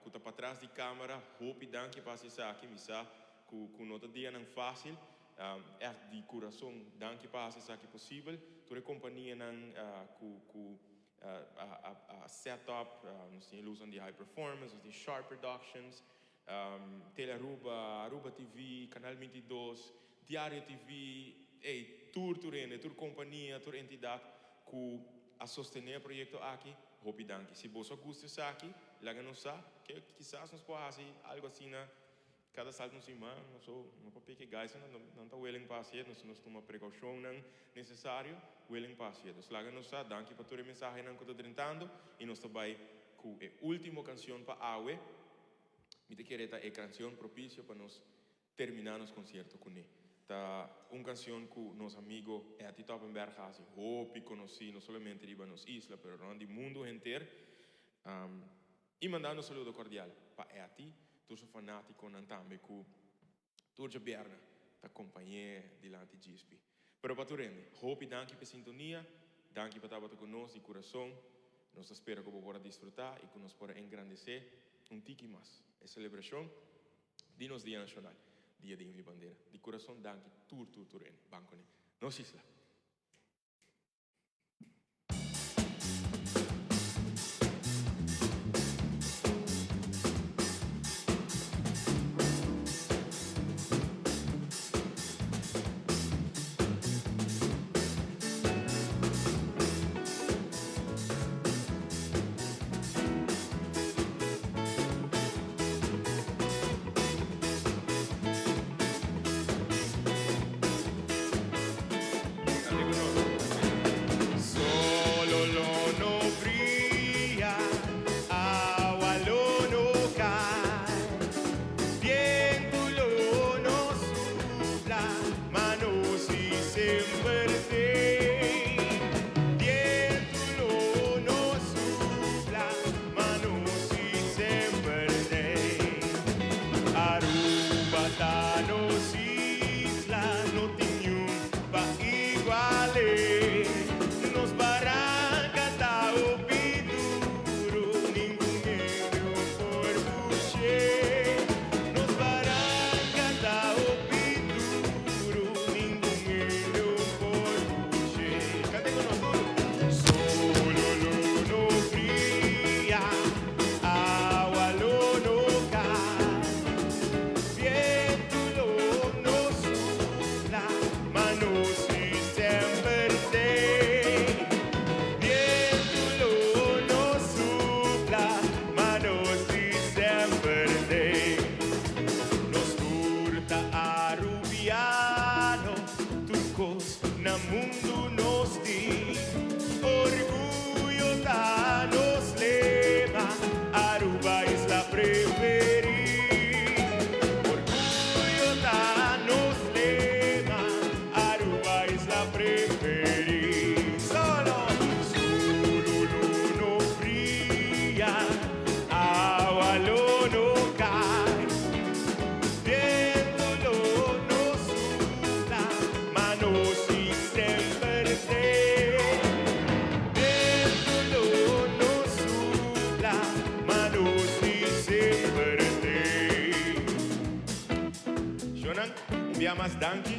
que está para trás de câmera, hope danke para Saki, misa, que não está dia não fácil, é de coração, danke para Saki possível, toda a companhia não, a setup, nós temos usando de High Performance, nós temos Sharp Productions, Telearuba, Aruba TV, Canal 22, Diário TV, tour companhia, tour entidade que a sostener o projeto aqui, hope danke. Se você gosta disso aqui, láganos que quizás nos pode fazer algo assim, cada salto nos irmãos, não pode pegar gás, não está willing para fazer, nós temos uma precaução necessária, willing para fazer. Então, láganos danke para toda a mensagem que estou tentando, e nós também com a última canção para Aue, me te querer a canção propícia para nós terminar nosso concerto com ele. Tá uma canção que nosso amigo Eti Toppenberg assim, hope conheci não somente riba nos isla, mas no mundo inteiro. E mandando um saludo cordial para Eti, todos os fanáticos também que toda a Berna ta companhia dilante de Gispi. Pero para tu rende, hope danke pela sintonia, danke para estar conosco de coração. Nós espero que você possa desfrutar e que nós possa engrandecer tiki mais. A celebração de nosso Dia Nacional. Dia de Himno e Bandeira. De coração, danke, turene, bancone. Nos isla. Deus na mundo nos di. Orgulho da nos leva, Aruba isla preferida. Orgulho da nos leva, Aruba isla preferida. Solo no fría, agua no cae, viento no sopla, manos y sempre te. Viento no sopla, manos y sempre te. Shonan, un día más danki,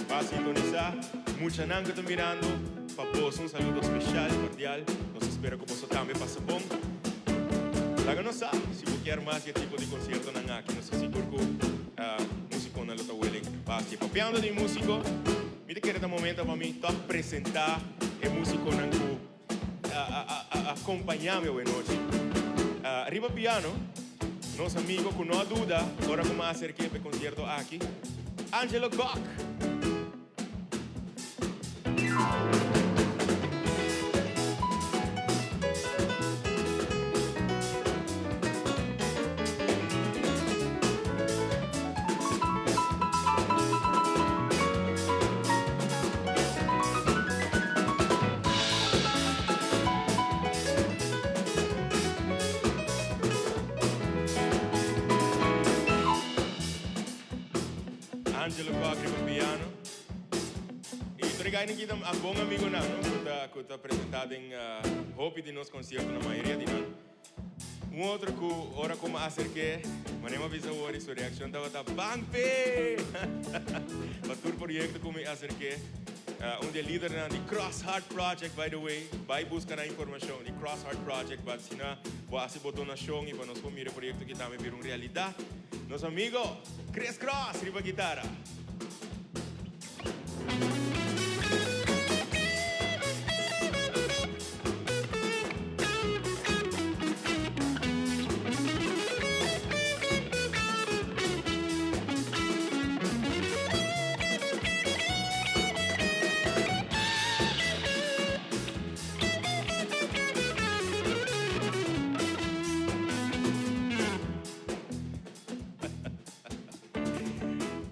para sintonizar. Mucha nang que está mirando, para vos un saludo especial, cordial. Nos espera que vos también pase bom. Láganos saber si vos quieres más qué tipo de concierto nang aquí. No sé si curco músico na lota huele. Basta, papeando de músico. Mira que era momento para mí to presentar el músico nang acompanhar-me hoje noite. Arriba piano, nosso amigo com não há dúvida, agora como acerquei para o concerto aqui, Angelo Gok. Angelo Gok arriba piano. E obrigado aqui a bom amigo não, que está apresentado em Hope de nos concerto na maioria de nós. Outro que ora como acerquei, mas nem avisa hoje sua reação estava bang pe. Para todo projeto como acerquei, dia líder na the Cross Heart Project by the way, vai buscar a informação the Cross Heart Project, para se na você botou na show e para nós comer o projeto que também vir uma realidade. Nosso amigo Chris Cross, riba guitarra.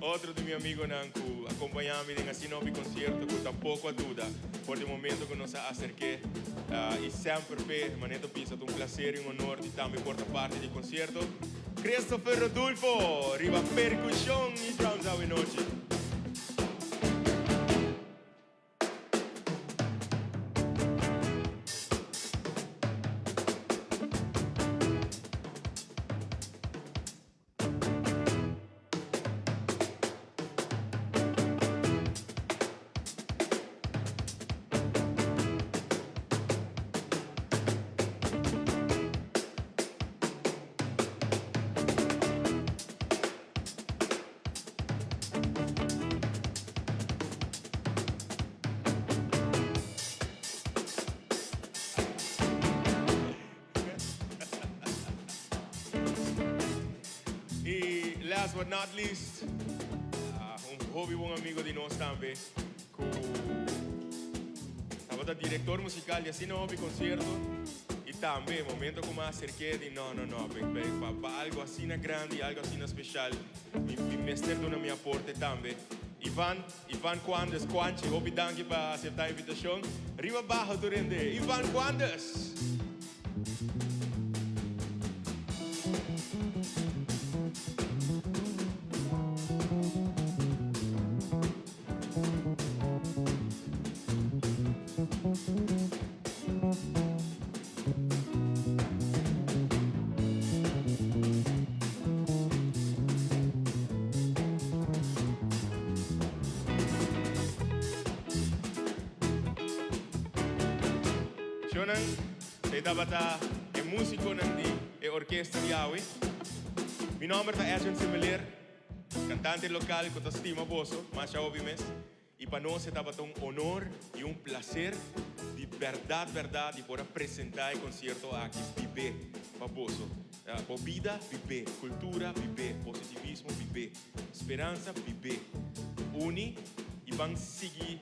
Outro do meu amigo Nanku, acompanhar-me em assim novo concerto, com tão pouco a dúvida, por o momento que nos acerquei, e sempre per maneta pisa, um prazer e um honor de também porta parte do concerto. Christopher Rodolfo, riba percussão e drums à noite. Last but not least, hobby bom amigo de nós também, que estava diretor musical de assim hobby concerto e também momento como acerquei de não, para algo assim grande, algo assim especial, me mestre na minha porta também. Ivan Quandes, Quanchi, hobby danke para aceitar a invitação. Riba bajo tu rende, Ivan Quandes. Tabata é músico e orquestra de Aue. Meu nome é Edson Simeler, cantante local que eu estimo boso, mas já ouvi mesmo. E para nós é um honor e um prazer de verdade, de poder apresentar o concerto aqui, viver para boso. Vida, viver. Cultura, viver. Positivismo, viver. Esperança, viver. Uni e van seguir,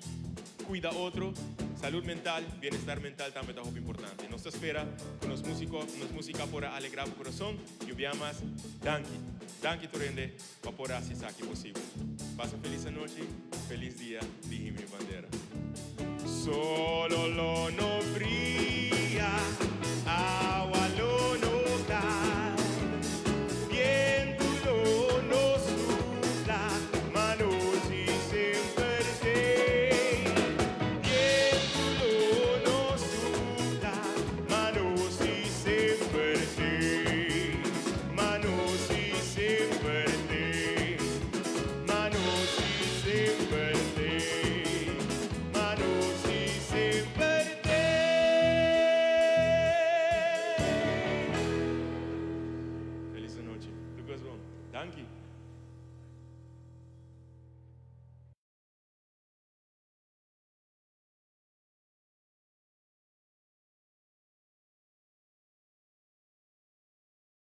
cuida outro, saúde mental, bem-estar mental também é muito importante. Nós espera que nos música para alegrar o coração e ouvimos danke Torende, para poder assistir aqui possível. Passa feliz noite, feliz dia de Himno e Bandeira. Solo lo